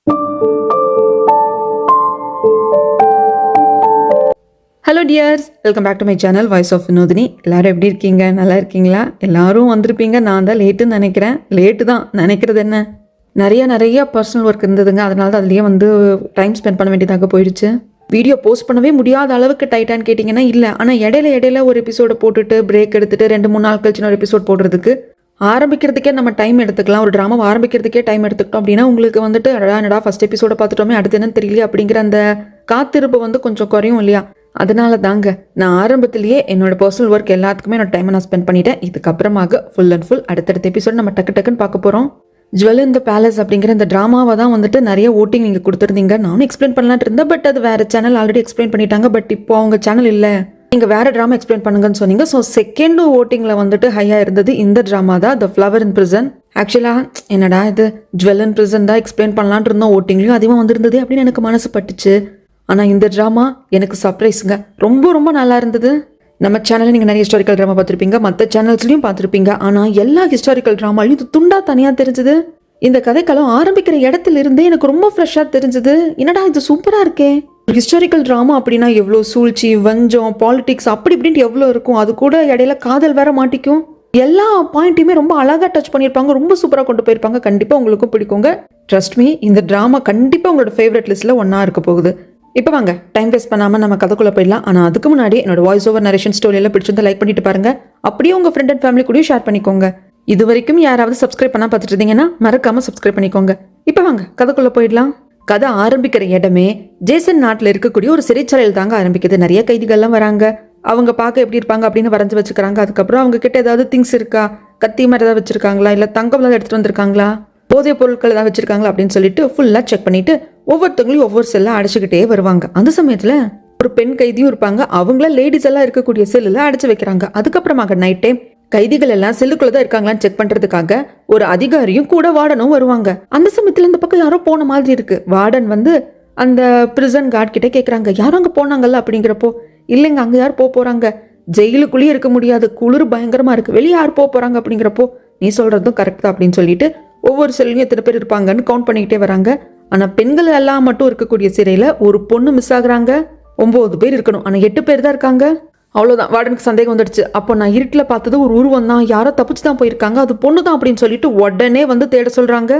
Hello dears, welcome back to my channel voice of Vinodhini. எல்லோரும் எப்படி இருக்கீங்க? நல்லா இருக்கீங்களா? எல்லோரும் வந்திருப்பீங்க. நான் தான் லேட்டுன்னு நினைக்கிறேன். லேட்டு தான் நினைக்கிறது என்ன, நிறைய பர்சனல் ஒர்க் இருந்ததுங்க. அதனால தான் அதுலேயே டைம் ஸ்பெண்ட் பண்ண வேண்டியதாக போயிடுச்சு. வீடியோ போஸ்ட் பண்ணவே முடியாத அளவுக்கு டைட்டான்னு கேட்டிங்கன்னா இல்லை. ஆனால் இடையில ஒரு எபிசோடை போட்டுட்டு பிரேக் எடுத்துகிட்டு 2-3 நாள் கழிச்சு ஒரு எபிசோட் போடுறதுக்கு ஆரம்பிக்கிறதுக்கே நம்ம டைம் எடுத்துக்கலாம். ஒரு ட்ராமா ஆரம்பிக்கிறதுக்கே டைம் எடுத்துக்கிட்டோம் அப்படின்னா உங்களுக்கு என்னடா ஃபஸ்ட் எபிசோட பார்த்துட்டோமே, அடுத்து என்னன்னு தெரியல அப்படிங்கிற அந்த காத்திருப்பு கொஞ்சம் குறையும் இல்லையா? அதனால தாங்க நான் ஆரம்பத்திலேயே என்னோட பர்சனல் ஒர்க் எல்லாத்துக்குமே என்னோட டைமை நான் ஸ்பெண்ட் பண்ணிட்டேன். இதுக்கப்புறமாக ஃபுல் அண்ட் ஃபுல் அடுத்தடுத்த எபிசோட் நம்ம டக்குன்னு பார்க்க போகிறோம். ஜுவல் இன் த பேலஸ் அப்படிங்கிற இந்த ட்ராமாவை தான் நிறைய ஓட்டிங் நீங்கள் கொடுத்துருந்தீங்க. நானும் எக்ஸ்பிளைன் பண்ணலான்னு இருந்தேன். பட் அது வேறு சேனல் ஆல்ரெடி எக்ஸ்பிளைன் பண்ணிட்டாங்க. பட் இப்போ அவங்க சேனல் இல்லை, நீங்கள் வேறு ட்ராமா எக்ஸ்பிளைன் பண்ணுங்கன்னு சொன்னீங்க. ஸோ செகண்ட் ஓட்டிங்கில் ஹையாக இருந்தது இந்த ட்ராமா தான், த ஃப்ளவர் இன் பிரிசன். ஆக்சுவலாக என்னடா இது ஜுவல் இன் பிரிசன் தான் எக்ஸ்பிளைன் பண்ணலான்ட்டு இருந்தோம், ஓட்டிங்லையும் அதிகமாக வந்திருந்தது அப்படின்னு எனக்கு மனசு பட்டுச்சு. ஆனால் இந்த ட்ராமா எனக்கு சர்ப்ரைஸுங்க. ரொம்ப நல்லா இருந்தது. நம்ம சேனலில் நீங்கள் நிறைய ஹிஸ்டாரிக்கல் ட்ராமா பார்த்துருப்பீங்க, மற்ற சேனல்ஸ்லையும் பார்த்துருப்பீங்க. ஆனால் எல்லா ஹிஸ்டாரிக்கல் ட்ராமாலையும் இது துண்டாக தனியாக தெரிஞ்சுது. இந்த கதைக்களம் ஆரம்பிக்கிற இடத்துல இருந்தே எனக்கு ரொம்ப ஃப்ரெஷ்ஷாக தெரிஞ்சுது. என்னடா இது சூப்பராக இருக்கே. ஒரு ஹிஸ்டாரிக்கல் ட்ராமா அப்படின்னா எவ்வளோ சூழ்ச்சி, வஞ்சம், பாலிடிக்ஸ் அப்படி இப்படின்ட்டு எவ்வளோ இருக்கும். அது கூட இடையில காதல் வேற மாட்டிக்கும். எல்லா பாயிண்ட்டையுமே ரொம்ப அழகாக டச் பண்ணியிருப்பாங்க. ரொம்ப சூப்பராக கொண்டு போயிருப்பாங்க. கண்டிப்பாக உங்களுக்கும் பிடிக்குங்க. ட்ரஸ்ட் மீ, இந்த ட்ராமா கண்டிப்பாக உங்களோட ஃபேவரட் லிஸ்ட்டில் ஒன்றா இருக்க போகுது. இப்போ வாங்க டைம் வேஸ்ட் பண்ணாமல் நம்ம கதைக்குள்ளே போயிடலாம். ஆனால் அதுக்கு முன்னாடி என்னோட வாய்ஸ் ஓவர் நரேஷன் ஸ்டோரியெல்லாம் பிடிச்சிருந்தா லைக் பண்ணிட்டு பாருங்க. அப்படியே உங்கள் ஃப்ரெண்ட் அண்ட் ஃபேமிலி கூடயும் ஷேர் பண்ணிக்கோங்க. இது வரைக்கும் யாராவது சப்ஸ்கிரைப் பண்ணால் பார்த்துட்டு இருந்தீங்கன்னா மறக்காமல் சப்ஸ்கிரைப் பண்ணிக்கோங்க. இப்போ வாங்க கதைக்குள்ளே போயிடலாம். கதை ஆரம்பிக்கிற இடமே ஜேசன் நாட்டில் இருக்கக்கூடிய ஒரு சிறைச்சாலையில் தாங்க ஆரம்பிக்குது. நிறைய கைதிகள்லாம் வராங்க. அவங்க பார்க்க எப்படி இருப்பாங்க அப்படின்னு வரைஞ்சி வச்சுக்கிறாங்க. அதுக்கப்புறம் அவங்க கிட்ட ஏதாவது திங்ஸ் இருக்கா, கத்தி மாதிரி ஏதாவது வச்சிருக்காங்களா, இல்லை தங்கம் ஏதாவது எடுத்துகிட்டு வந்திருக்காங்களா, போதைய பொருட்கள் ஏதாவது வச்சிருக்காங்களா அப்படின்னு சொல்லிட்டு ஃபுல்லாக செக் பண்ணிட்டு ஒவ்வொருத்தவங்களையும் ஒவ்வொரு செல்லை அடைச்சிக்கிட்டே வருவாங்க. அந்த சமயத்தில் ஒரு பெண் கைதியும் இருப்பாங்க. அவங்கள லேடிஸ் எல்லாம் இருக்கக்கூடிய செல்லில் அடைச்சி வைக்கிறாங்க. அதுக்கப்புறமாக நைட் டைம் கைதிகள் எல்லாம் செல்லுக்குள்ள தான் இருக்காங்களான்னு செக் பண்றதுக்காக ஒரு அதிகாரியும் கூட வார்டனும் வருவாங்க. அந்த சமயத்தில் இந்த பக்கம் யாரோ போன மாதிரி இருக்கு. வார்டன் அந்த பிரிசன் கார்ட் கிட்ட கேட்குறாங்க, யாரும் அங்கே போனாங்கல்ல அப்படிங்கிறப்போ, இல்லைங்க அங்கே யார் போகிறாங்க, ஜெயிலுக்குள்ளேயே இருக்க முடியாது, குளிர் பயங்கரமா இருக்கு, வெளியே யார் போகிறாங்க அப்படிங்கிறப்போ, நீ சொல்றதும் கரெக்ட் தான் அப்படின்னு சொல்லிட்டு ஒவ்வொரு செல்லையும் எத்தனை பேர் இருப்பாங்கன்னு கவுண்ட் பண்ணிக்கிட்டே வராங்க. ஆனால் பெண்கள் எல்லாம் மட்டும் இருக்கக்கூடிய சிறையில் ஒரு பொண்ணு மிஸ் ஆகுறாங்க. 9 பேர் இருக்கணும், ஆனால் 8 பேர் தான் இருக்காங்க. அவ்வளோதான், வார்டனுக்கு சந்தேகம் வந்துடுச்சு. அப்போ நான் இருட்டில் பார்த்தது ஒரு உருவம் தான், யாரோ தப்பிச்சு தான் போயிருக்காங்க, அது பொண்ணு தான் அப்படின்னு சொல்லிட்டு உடனே தேட சொல்கிறாங்க.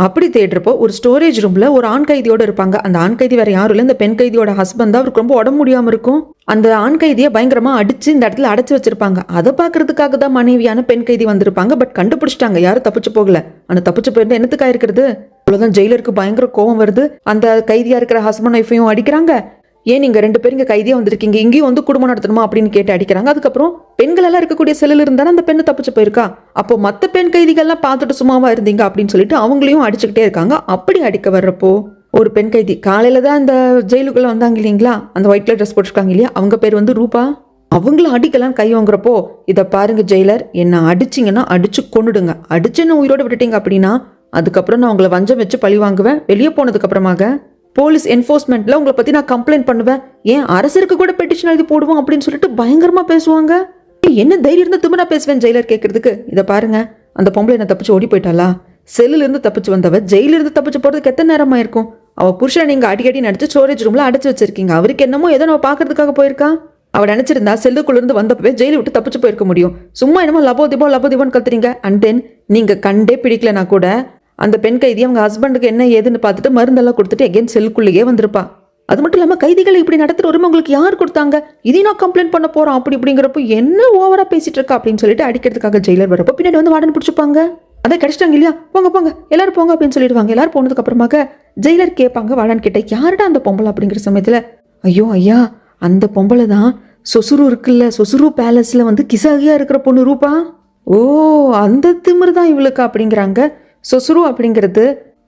அப்படி தேடுறப்போ ஒரு ஸ்டோரேஜ் ரூமில் ஒரு ஆண் கைதியோடு இருப்பாங்க. அந்த ஆண் கைதி வேற யாரும் இல்லை, இந்த பெண் கைதியோட ஹஸ்பண்ட் தான். அவருக்கு ரொம்ப உடம்பு முடியாமல் இருக்கும். அந்த ஆண் கைதியை பயங்கரமாக அடிச்சு இந்த இடத்துல அடைச்சி வச்சிருப்பாங்க. அதை பார்க்கறதுக்காக தான் மனைவியான பெண் கைதி வந்திருப்பாங்க. பட் கண்டுபிடிச்சிட்டாங்க, யாரும் தப்பிச்சு போகல. ஆனால் தப்பிச்சு போயிருந்தா என்னத்துக்காக இருக்கிறது? அவ்வளோதான், ஜெயிலருக்கு பயங்கர கோவம் வருது. அந்த கைதியா இருக்கிற ஹஸ்பண்ட் ஒய்ஃபையும் அடிக்கிறாங்க. ஏன் நீங்க 2 பேரும் இங்கே கைதியா வந்திருக்கீங்க, இங்கேயும் குடும்பம் நடத்தணுமா அப்படின்னு கேட்டு அடிக்கிறாங்க. அதுக்கப்புறம் பெண்கள் எல்லாம் இருக்கக்கூடிய செல்லில் இருந்தாலும் அந்த பெண்ணு தப்பிச்சு போயிருக்கா, அப்போ மற்ற பெண் கைதிகள்லாம் பார்த்துட்டு சும்மாவா இருந்தீங்க அப்படின்னு சொல்லிட்டு அவங்களையும் அடிச்சுக்கிட்டே இருக்காங்க. அப்படி அடிக்க வர்றப்போ ஒரு பெண் கைதி காலையில தான் அந்த ஜெயிலுக்குள்ள வந்தாங்க இல்லைங்களா, அந்த ஒயிட் கலர் ட்ரெஸ் போட்டிருக்காங்க இல்லையா, அவங்க பேர் ரூபா. அவங்கள அடிக்கலாம் கை வாங்குறப்போ, இதை பாருங்க ஜெயிலர், என்ன அடிச்சிங்கன்னா அடிச்சு கொண்டுடுங்க, அடிச்சு என்ன உயிரோடு விட்டுட்டீங்க அப்படின்னா அதுக்கப்புறம் நான் உங்களை வஞ்சம் வச்சு பழி வாங்குவேன். வெளியே போனதுக்கு அப்புறமாக போலீஸ் என்ஃபோர்ஸ்மெண்ட்ல உங்களை பத்தி நான் கம்ப்ளைண்ட் பண்ணுவேன், ஏன் அரசருக்கு கூட பெட்டிஷன் எழுதி போடுவோம் அப்படின்னு சொல்லிட்டு பயங்கரமா பேசுவாங்க. என்ன தைரியம் இருந்தா திமிரா பேசுவேன் ஜெயிலர் கேட்கறதுக்கு. இதை பாருங்க, அந்த பொம்பளை என்ன தப்பிச்சு ஓடி போயிட்டாளா, செல்லுல இருந்து தப்பிச்சு வந்தவ ஜெயில இருந்து தப்பிச்சு போறதுக்கு எத்தனை நேரமா இருக்கும்? அவ புருஷனை நீங்க அடிக்கடி நடிச்சு ஸ்டோரேஜ் ரூம்ல அடைச்சு வச்சிருக்கீங்க. அவருக்கு என்னமோ ஏதோ நம்ம பாக்குறதுக்காக போயிருக்கா. அவ நினைச்சிருந்தா செல்லுக்குள்ள இருந்து வந்தப்பவே ஜெயில விட்டு தப்பிச்சு போயிருக்க முடியும். சும்மா என்னமோ லபோதிபோன்னு கத்துறீங்க. அண்ட் தென் நீங்க கண்டே பிடிக்கலனா கூட அந்த பெண் கைதி அவங்க ஹஸ்பண்டுக்கு என்ன ஏதுன்னு பார்த்துட்டு மருந்தெல்லாம் கொடுத்துட்டு எகேன் செல்லுக்குள்ளேயே வந்திருப்பா. அது மட்டும் இல்லாமல் கைதிகளை இப்படி நடத்துகிற உரிமை உங்களுக்கு யார் கொடுத்தாங்க, இதையும் நான் கம்ப்ளைண்ட் பண்ண போகிறோம் அப்படி இப்படிங்கிறப்போ என்ன ஓவராக பேசிட்டு இருக்கா அப்படின்னு சொல்லிட்டு அடிக்கிறதுக்காக ஜெயிலர் வரப்போ பின்னாடி வார்டன் பிடிச்சிப்பாங்க. அதை கிடைச்சிட்டாங்க இல்லையா, போங்க எல்லாரும் போங்க அப்படின்னு சொல்லிடுவாங்க. எல்லாரும் போனதுக்கு அப்புறமாக ஜெயிலர் கேட்பாங்க வார்டன் கிட்ட, யாருடா அந்த பொம்பளை அப்படிங்கிற சமயத்தில், ஐயோ ஐயா அந்த பொம்பளை தான் சொசுரு இருக்குல்ல, சொசுரு பேலஸில் கிசாகியா இருக்கிற பொண்ணு ரூபா. ஓ அந்த திமிரு தான் இவளுக்கு அப்படிங்கிறாங்க. சொசுரு அப்படிங்கிறது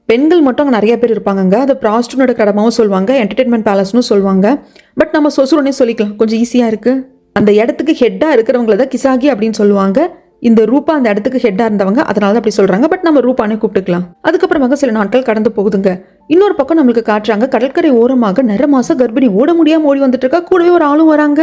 பெண்கள் மட்டும் அங்கே நிறைய பேர் இருப்பாங்கங்க. அது ப்ராஸ்டியூட்டோட கடமாவும் சொல்லுவாங்க, என்டர்டெயின்மெண்ட் பேலஸ்னு சொல்லுவாங்க. பட் நம்ம சொசுருன்னே சொல்லிக்கலாம், கொஞ்சம் ஈஸியாக இருக்குது. அந்த இடத்துக்கு ஹெட்டாக இருக்கிறவங்கள தான் கிசாகி அப்படின்னு சொல்லுவாங்க. இந்த ரூபா அந்த இடத்துக்கு ஹெட்டாக இருந்தவங்க, அதனால தான் அப்படி சொல்கிறாங்க. பட் நம்ம ரூபானே கூப்பிட்டுக்கலாம். அதுக்கப்புறமாக சில நாட்கள் கடந்து போகுதுங்க. இன்னொரு பக்கம் நம்மளுக்கு காட்டுறாங்க, கடற்கரை ஓரமாக நிற மாச கர்ப்பிணி ஓட முடியாமல் ஓடி வந்துட்டு இருக்கா. கூடவே ஒரு ஆளும் வராங்க.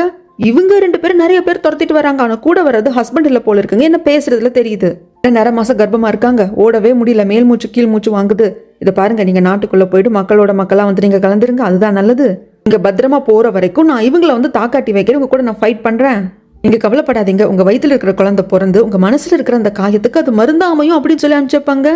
இவங்க 2 பேரும் நிறைய பேர் துரத்திட்டு வராங்க. ஆனால் கூட வர்றது ஹஸ்பண்ட் இல்லை போல இருக்குங்க, என்ன பேசுறதுல தெரியுது. 2 மாசம் கர்ப்பமா இருக்காங்க, ஓடவே முடியல, மேல் மூச்சு கீழ் மூச்சு வாங்குது. இதை பாருங்க, நீங்க நாட்டுக்குள்ள போயிட்டு மக்களோட மக்களா வந்து நீங்க கலந்துருங்க, அதுதான் நல்லது. நீங்க பத்திரமா போற வரைக்கும் நான் இவங்களை வந்து தாக்காட்டி வைக்கிறேன், உங்க கூட நான் ஃபைட் பண்றேன். நீங்க கவலைப்படாதீங்க, உங்க வயித்துல இருக்கிற குழந்தை பிறந்து உங்க மனசுல இருக்கிற அந்த காயத்துக்கு அது மருந்தாமையும் அப்படின்னு சொல்லி அனுப்பிச்சிருப்பாங்க.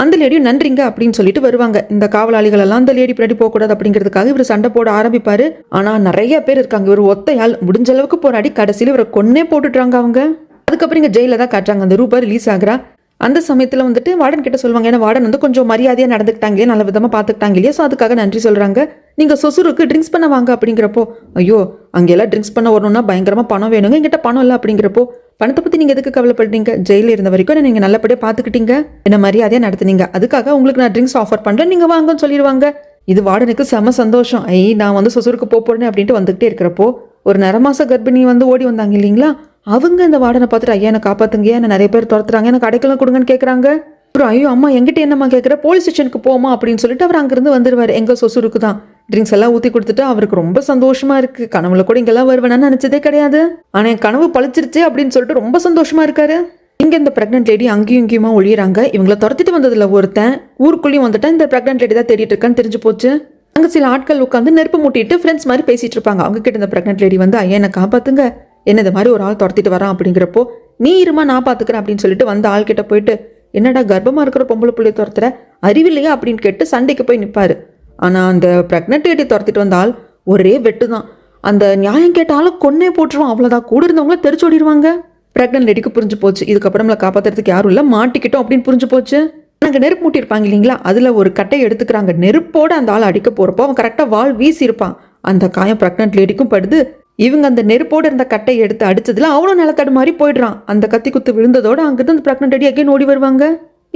அந்த லேடியும் நன்றிங்க அப்படின்னு சொல்லிட்டு வருவாங்க. இந்த காவலாளிகள் எல்லாம் அந்த லேடி பின்னாடி போகக்கூடாது அப்படிங்கிறதுக்காக இவர் சண்டை போட ஆரம்பிப்பாரு. ஆனா நிறைய பேர் இருக்காங்க, இவர் ஒத்தையால் முடிஞ்ச அளவுக்கு போராடி கடைசியில் இவரை கொன்னே போட்டுட்டாங்க அவங்க. அதுக்கப்புறம் இங்க ஜெயில தான் காட்டுறாங்க. அந்த ரூபா ரிலீஸ் ஆகுறா. அந்த சமயத்துல வந்துட்டு வார்டன் கிட்ட சொல்லுவாங்க, ஏன்னா வார்டன் வந்து கொஞ்சம் மரியாதையா நடந்துக்கிட்டாங்க இல்லையா, நல்ல விதமா பாத்துக்கிட்டாங்க இல்லையா, ஸோ அதுக்காக நன்றி சொல்றாங்க. நீங்க சொசுருக்கு ட்ரிங்க்ஸ் பண்ண வாங்க அப்படிங்கிறப்போ, ஐயோ அங்கெல்லாம் ட்ரிங்க்ஸ் பண்ண வரணும்னா பயங்கரமா பணம் வேணுங்க, எங்கிட்ட பணம் இல்லை அப்படிங்கிறப்போ, பணத்தை பத்தி நீங்க எதுக்கு கவலைப்படுறீங்க, ஜெயில இருந்த வரைக்கும் நீங்க நல்லபடியா பாத்துக்கிட்டீங்க, என்ன மரியாதையா நடத்துனீங்க, அதுக்காக உங்களுக்கு நான் ட்ரிங்க்ஸ் ஆஃபர் பண்றேன், நீங்க வாங்கன்னு சொல்லிடுவாங்க. இது வார்டனுக்கு செம சந்தோஷம். நான் வந்து சொசுருக்கு போறேன் அப்படின்ட்டு வந்துகிட்டே இருக்கிறப்போ, ஒரு நரமாச கர்ப்பிணி வந்து ஓடி வந்தாங்க இல்லைங்களா, அவங்க இந்த வார்டனை பார்த்துட்டு, ஐயா என்ன காப்பாத்துங்க, என்ன நிறைய பேர் துரத்துறாங்க, எனக்கு அடைக்கலம் கொடுங்கன்னு கேட்குறாங்க. அப்புறம் ஐயோ அம்மா எங்கிட்ட என்னம்மா கேட்குற, போலீஸ் ஸ்டேஷனுக்கு போமா அப்படின்னு சொல்லிட்டு அவர் அங்கிருந்து வந்துருவாரு. எங்க சொசுருக்கு தான் ட்ரிங்க்ஸ் எல்லாம் ஊற்றி கொடுத்துட்டு அவருக்கு ரொம்ப சந்தோஷமா இருக்கு. கனவுல கூட இங்கெல்லாம் வருவேன்னு நினைச்சதே கிடையாது, ஆனா என் கனவு பழிச்சிருச்சு அப்படின்னு சொல்லிட்டு ரொம்ப சந்தோஷமா இருக்காரு. இங்க இந்த பிரெக்னென்ட் லேடி அங்கேயும் இங்கேயுமா ஒழியறாங்க. இவங்களை துரத்திட்டு வந்ததுல ஒருத்தன் ஊருக்குள்ளேயும் வந்துட்டா இந்த பிரெக்னென்ட் லேடி தான் தேடிட்டு இருக்கான்னு தெரிஞ்சு போச்சு. அங்க சில ஆட்கள் உட்காந்து நெருப்பு மூட்டிட்டு ஃப்ரெண்ட்ஸ் மாதிரி பேசிட்டு இருப்பாங்க. அவங்க கிட்ட இந்த பிரெக்னென்ட் லேடி வந்து, ஐயா என்ன காப்பாத்துங்க, என்ன இது மாதிரி ஒரு ஆள் துரத்திட்டு வரான் அப்படிங்கிறப்போ, நீ இருமா நான் பாத்துக்கிறேன் அப்படின்னு சொல்லிட்டு வந்த ஆள் கிட்ட போயிட்டு, என்னடா கர்ப்பமா இருக்கிற பொம்பளை பிள்ளைய துரத்துற, அறிவில்லையா அப்படின்னு கேட்டு சண்டைக்கு போய் நிற்பாரு. ஆனா அந்த பிரெக்னென்ட் லேடி துரத்திட்டு வந்த ஆள் ஒரே வெட்டு தான். அந்த நியாயம் கேட்டாலும் கொன்னே போட்டுருவான், அவ்வளோதான். கூட இருந்தவங்கள தெரிச்சு ஓடிடுவாங்க. பிரெக்னென்ட் லேடிக்கு புரிஞ்சு போச்சு, இதுக்கப்புறம்ல காப்பாத்துறதுக்கு யாரும் இல்லை, மாட்டிக்கிட்டோம் அப்படின்னு புரிஞ்சு போச்சு. அங்கே நெருப்பு மூட்டியிருப்பாங்க இல்லைங்களா, அதில் ஒரு கட்டையை எடுத்துக்கிறாங்க. நெருப்போட அந்த ஆள் அடிக்க போகிறப்போ அவன் கரெக்டாக வாள் வீசி இருப்பான். அந்த காயம் பிரெக்னென்ட் லேடிக்கும் படுது. இவங்க அந்த நெருப்போடு இருந்த கட்டையை எடுத்து அடிச்சதுல அவனும் நிலத்தடு மாதிரி போயிடுறான். அந்த கத்தி குத்து விழுந்ததோட அங்கிருந்து அந்த பிரெக்னென்ட் லேடி அகைன் ஓடி வருவாங்க.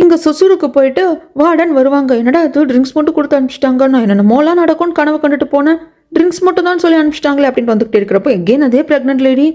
இங்க சொசுருக்கு போயிட்டு வார்டன் வருவாங்க. என்னடா இது ட்ரிங்க்ஸ் மட்டும் கொடுத்து அனுப்பிச்சிட்டாங்க, நான் என்னென்னமோலாம் நடக்கும்னு கனவு கண்டுட்டு போனேன், ட்ரிங்க்ஸ் மட்டும் தான் சொல்லி அனுப்பிச்சிட்டாங்களே அப்படின்னு வந்துகிட்டே இருக்கிறப்போ எகெயின் அதே பிரெக்னென்ட் லேடி,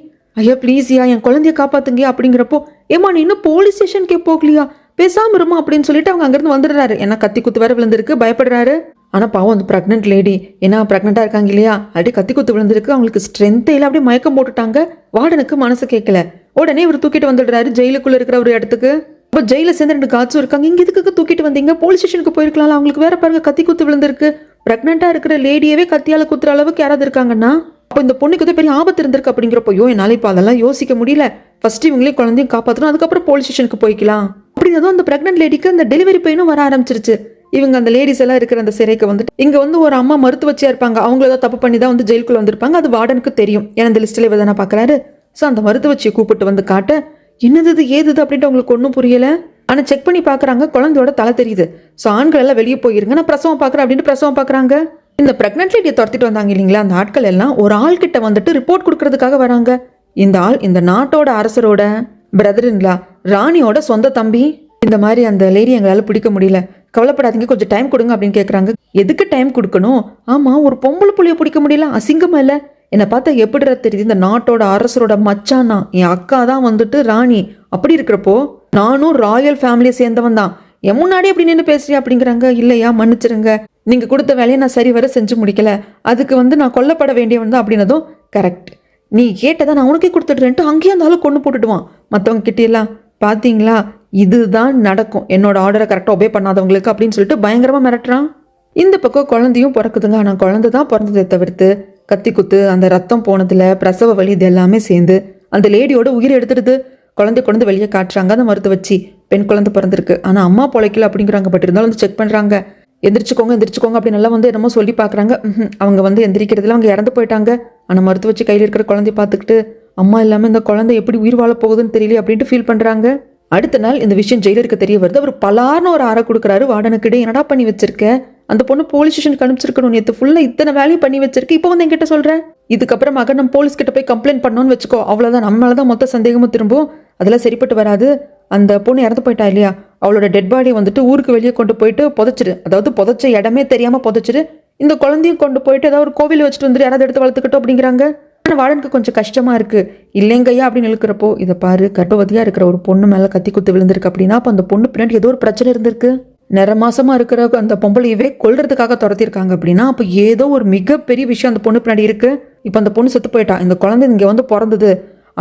ஐயா ப்ளீஸ்யா என் குழந்தைய காப்பாத்துங்க அப்படிங்கிறப்போ, ஏமா நீ இன்னும் போலீஸ் ஸ்டேஷனுக்கே போகலையா, பேசாம இருமா அப்படின்னு சொல்லிட்டு அவங்க அங்கிருந்து வந்துடுறாரு. ஏன்னா கத்தி குத்து வேற விழுந்திருக்கு, பயப்படுறாரு. ஆனா பாவம் அந்த பிரெக்னென்ட் லேடி, ஏன்னா பிரெக்னெண்டா இருக்காங்க இல்லையா, அப்படியே கத்தி குத்து விழுந்திருக்கு, அவங்களுக்கு ஸ்ட்ரென்த்தே இல்லை, அப்படியே மயக்கம் போட்டுட்டாங்க. வார்டனுக்கு மனசு கேட்கல, உடனே இவர் தூக்கிட்டு வந்துடுறாரு ஜெயிலுக்குள்ள இருக்கிற ஒரு இடத்துக்கு. இப்போ ஜெயில சேர்ந்து 2 காட்சும் இருக்காங்க. இங்க எதுக்கு தூக்கிட்டு வந்தீங்க, போலீஸ் ஸ்டேஷனுக்கு போயிருக்கலாம், அவங்களுக்கு வேற பாருங்க கத்தி குத்து விழுந்திருக்கு. பிரெக்னெண்டா இருக்கிற லேடியவே கத்தியால குத்துற அளவுக்கு யாராவது இருக்காங்கன்னா, அப்போ இந்த பொண்ணுக்கு வந்து பெரிய ஆபத்து இருந்திருக்கு அப்படிங்கிறப்போ, என்னால இப்போ அதெல்லாம் யோசிக்க முடியல, ஃபர்ஸ்ட் இவங்களே குழந்தையும் காப்பாற்றணும், அதுக்கப்புறம் போலீஸ் ஸ்டேஷனுக்கு போய்க்கலாம் அப்படின்னதும் அந்த பிரெக்னென்ட் லேடிக்கு அந்த டெலிவரி பெயினும் வர ஆரம்பிச்சிருச்சு. இவங்க அந்த லேடிஸ் எல்லாம் இருக்கிற அந்த சிறைக்கு வந்துட்டு, இங்க வந்து ஒரு அம்மா மருத்துவச்சியா இருப்பாங்க, அவங்கள ஏதாவது தப்பு பண்ணி தான் வந்து ஜெயிலுக்குள்ள வந்திருப்பாங்க. அது வார்டனுக்கு தெரியும், ஏன்னா இந்த லிஸ்ட்ல இவ தானே பாக்குறாரு. ஸோ அந்த மருத்துவச்சியை கூப்பிட்டு வந்து காட்ட, என்னது ஏது அப்படின்ட்டு அவங்களுக்கு ஒன்றும் புரியல. ஆனா செக் பண்ணி பாக்குறாங்க, குழந்தையோட தலை தெரியுது. ஸோ ஆண்கள் எல்லாம் வெளியே போயிருங்க, நான் பிரசவம் பாக்குறேன் அப்படின்ட்டு பிரசவம் பாக்குறாங்க. இந்த பிரெக்னென்ட் லேடியை துரத்திட்டு வந்தாங்க இல்லைங்களா, அந்த ஆட்கள் எல்லாம் ஒரு ஆள் கிட்ட வந்துட்டு ரிப்போர்ட் கொடுக்கறதுக்காக வராங்க. இந்த ஆள் இந்த நாட்டோட அரசரோட பிரதர்இன்லா, ராணியோட சொந்த தம்பி. இந்த மாதிரி அந்த லேடி எங்களால் பிடிக்க முடியல, கவலைப்படாதீங்க, கொஞ்சம் டைம் கொடுங்க அப்படின்னு கேட்குறாங்க. எதுக்கு டைம் கொடுக்கணும், ஆமா ஒரு பொம்பளை புள்ளைய பிடிக்க முடியல, அசிங்கமா இல்லை, என்னை பார்த்தா எப்படிடா தெரியுது, இந்த நாட்டோட அரசரோட மச்சானா, என் அக்கா தான் வந்துட்டு ராணி, அப்படி இருக்கிறப்போ நானும் ராயல் ஃபேமிலியை சேர்ந்தவன் தான், என் முன்னாடி அப்படி நின்று பேசுறியா அப்படிங்கிறாங்க. இல்லையா மன்னிச்சிருங்க, நீங்க கொடுத்த வேலையை நான் சரி வர செஞ்சு முடிக்கல, அதுக்கு வந்து நான் கொல்லப்பட வேண்டியவன் தான் அப்படின்னதும், கரெக்ட் நீ கேட்டதான் நான் உனக்கே கொடுத்துடுறேன்ட்டு அங்கேயே அந்த ஆளு கொண்டு போட்டுடுவான். மற்றவங்க கிட்டேலாம் பார்த்தீங்களா, இதுதான் நடக்கும் என்னோட ஆர்டரை கரெக்டாக ஒபே பண்ணாதவங்களுக்கு அப்படின்னு சொல்லிட்டு பயங்கரமாக மிரட்டுறான். இந்த பக்கம் குழந்தையும் பிறக்குதுங்க. ஆனால் குழந்தை தான் பிறந்ததை தவிர்த்து கத்தி குத்து, அந்த ரத்தம் போனதுல பிரசவ வலி, இது எல்லாமே சேர்ந்து அந்த லேடியோட உயிரை எடுத்துடுது. குழந்தை கொண்டு வெளியே காட்டுறாங்க. அந்த மருத்துவ வச்சு பெண் குழந்தை பிறந்திருக்கு, ஆனால் அம்மா பொழைக்கல அப்படிங்கிறாங்க. பட் இருந்தாலும் வந்து செக் பண்ணுறாங்க, எந்திரிச்சுக்கோங்க எந்திரிச்சுக்கோங்க அப்படின்னு நல்லா வந்து என்னமோ சொல்லி பார்க்குறாங்க. அவங்க வந்து எந்திரிக்கிறதுல அவங்க இறந்து போயிட்டாங்க. ஆனால் மருத்துவ வச்சு கையில் இருக்கிற குழந்தைய பார்த்துக்கிட்டு, அம்மா இல்லாமல் இந்த குழந்தை எப்படி உயிர் வாழ போகுதுன்னு தெரியல அப்படின்ட்டு ஃபீல் பண்ணுறாங்க. அடுத்த நாள் இந்த விஷயம் ஜெயிலருக்கு தெரிய வருது. அவர் பலார்னு ஒரு ஆற கொடுக்குறாரு வார்டனுக்கிட்டே, என்னடா பண்ணி வச்சிருக்க, அந்த பொண்ணு போலீஸ் ஸ்டேஷனுக்கு அனுப்பிச்சிருக்கணும், நேற்று ஃபுல்லாக இத்தனை வேலையும் பண்ணி வச்சிருக்கு, இப்போ வந்து என்கிட்ட சொல்கிறேன், இதுக்கப்புறமாக நம்ம போலீஸ் கிட்ட போய் கம்ப்ளைண்ட் பண்ணோன்னு வச்சுக்கோ, அவ்வளோதான், நம்மளால தான் மொத்த சந்தேகமும் திரும்பும், அதெல்லாம் சரிப்பட்டு வராது. அந்த பொண்ணு இறந்து போயிட்டா இல்லையா, அவளோட டெட் பாடி வந்துட்டு ஊருக்கு வெளியே கொண்டு போயிட்டு புதைச்சிரு, அதாவது புதைச்ச இடமே தெரியாமல் புதைச்சிரு, இந்த குழந்தையும் கொண்டு போயிட்டு ஏதாவது ஒரு கோவில் வச்சுட்டு வந்துட்டு யாராவது எடுத்து வளர்த்துக்கிட்டோம் அப்படிங்கிறாங்க. ஆனால் வார்டனுக்கு கொஞ்சம் கஷ்டமா இருக்கு. இல்லைங்கய்யா அப்படின்னு இழுக்கிறப்போ, இதை பாரு, கர்ப்பவதியா இருக்கிற ஒரு பொண்ணு மேலே கத்தி குத்து விழுந்திருக்கு அப்படின்னா அப்போ அந்த பொண்ணு பின்னாடி ஏதோ ஒரு பிரச்சனை இருந்திருக்கு, நிறமாசமா இருக்கிற அந்த பொம்பளையவே கொல்றதுக்காக துரத்திருக்காங்க அப்படின்னா அப்போ ஏதோ ஒரு மிகப்பெரிய விஷயம் அந்த பொண்ணு பின்னாடி இருக்கு. இப்போ அந்த பொண்ணு செத்து போயிட்டா, இந்த குழந்தை இங்கே வந்து பிறந்தது,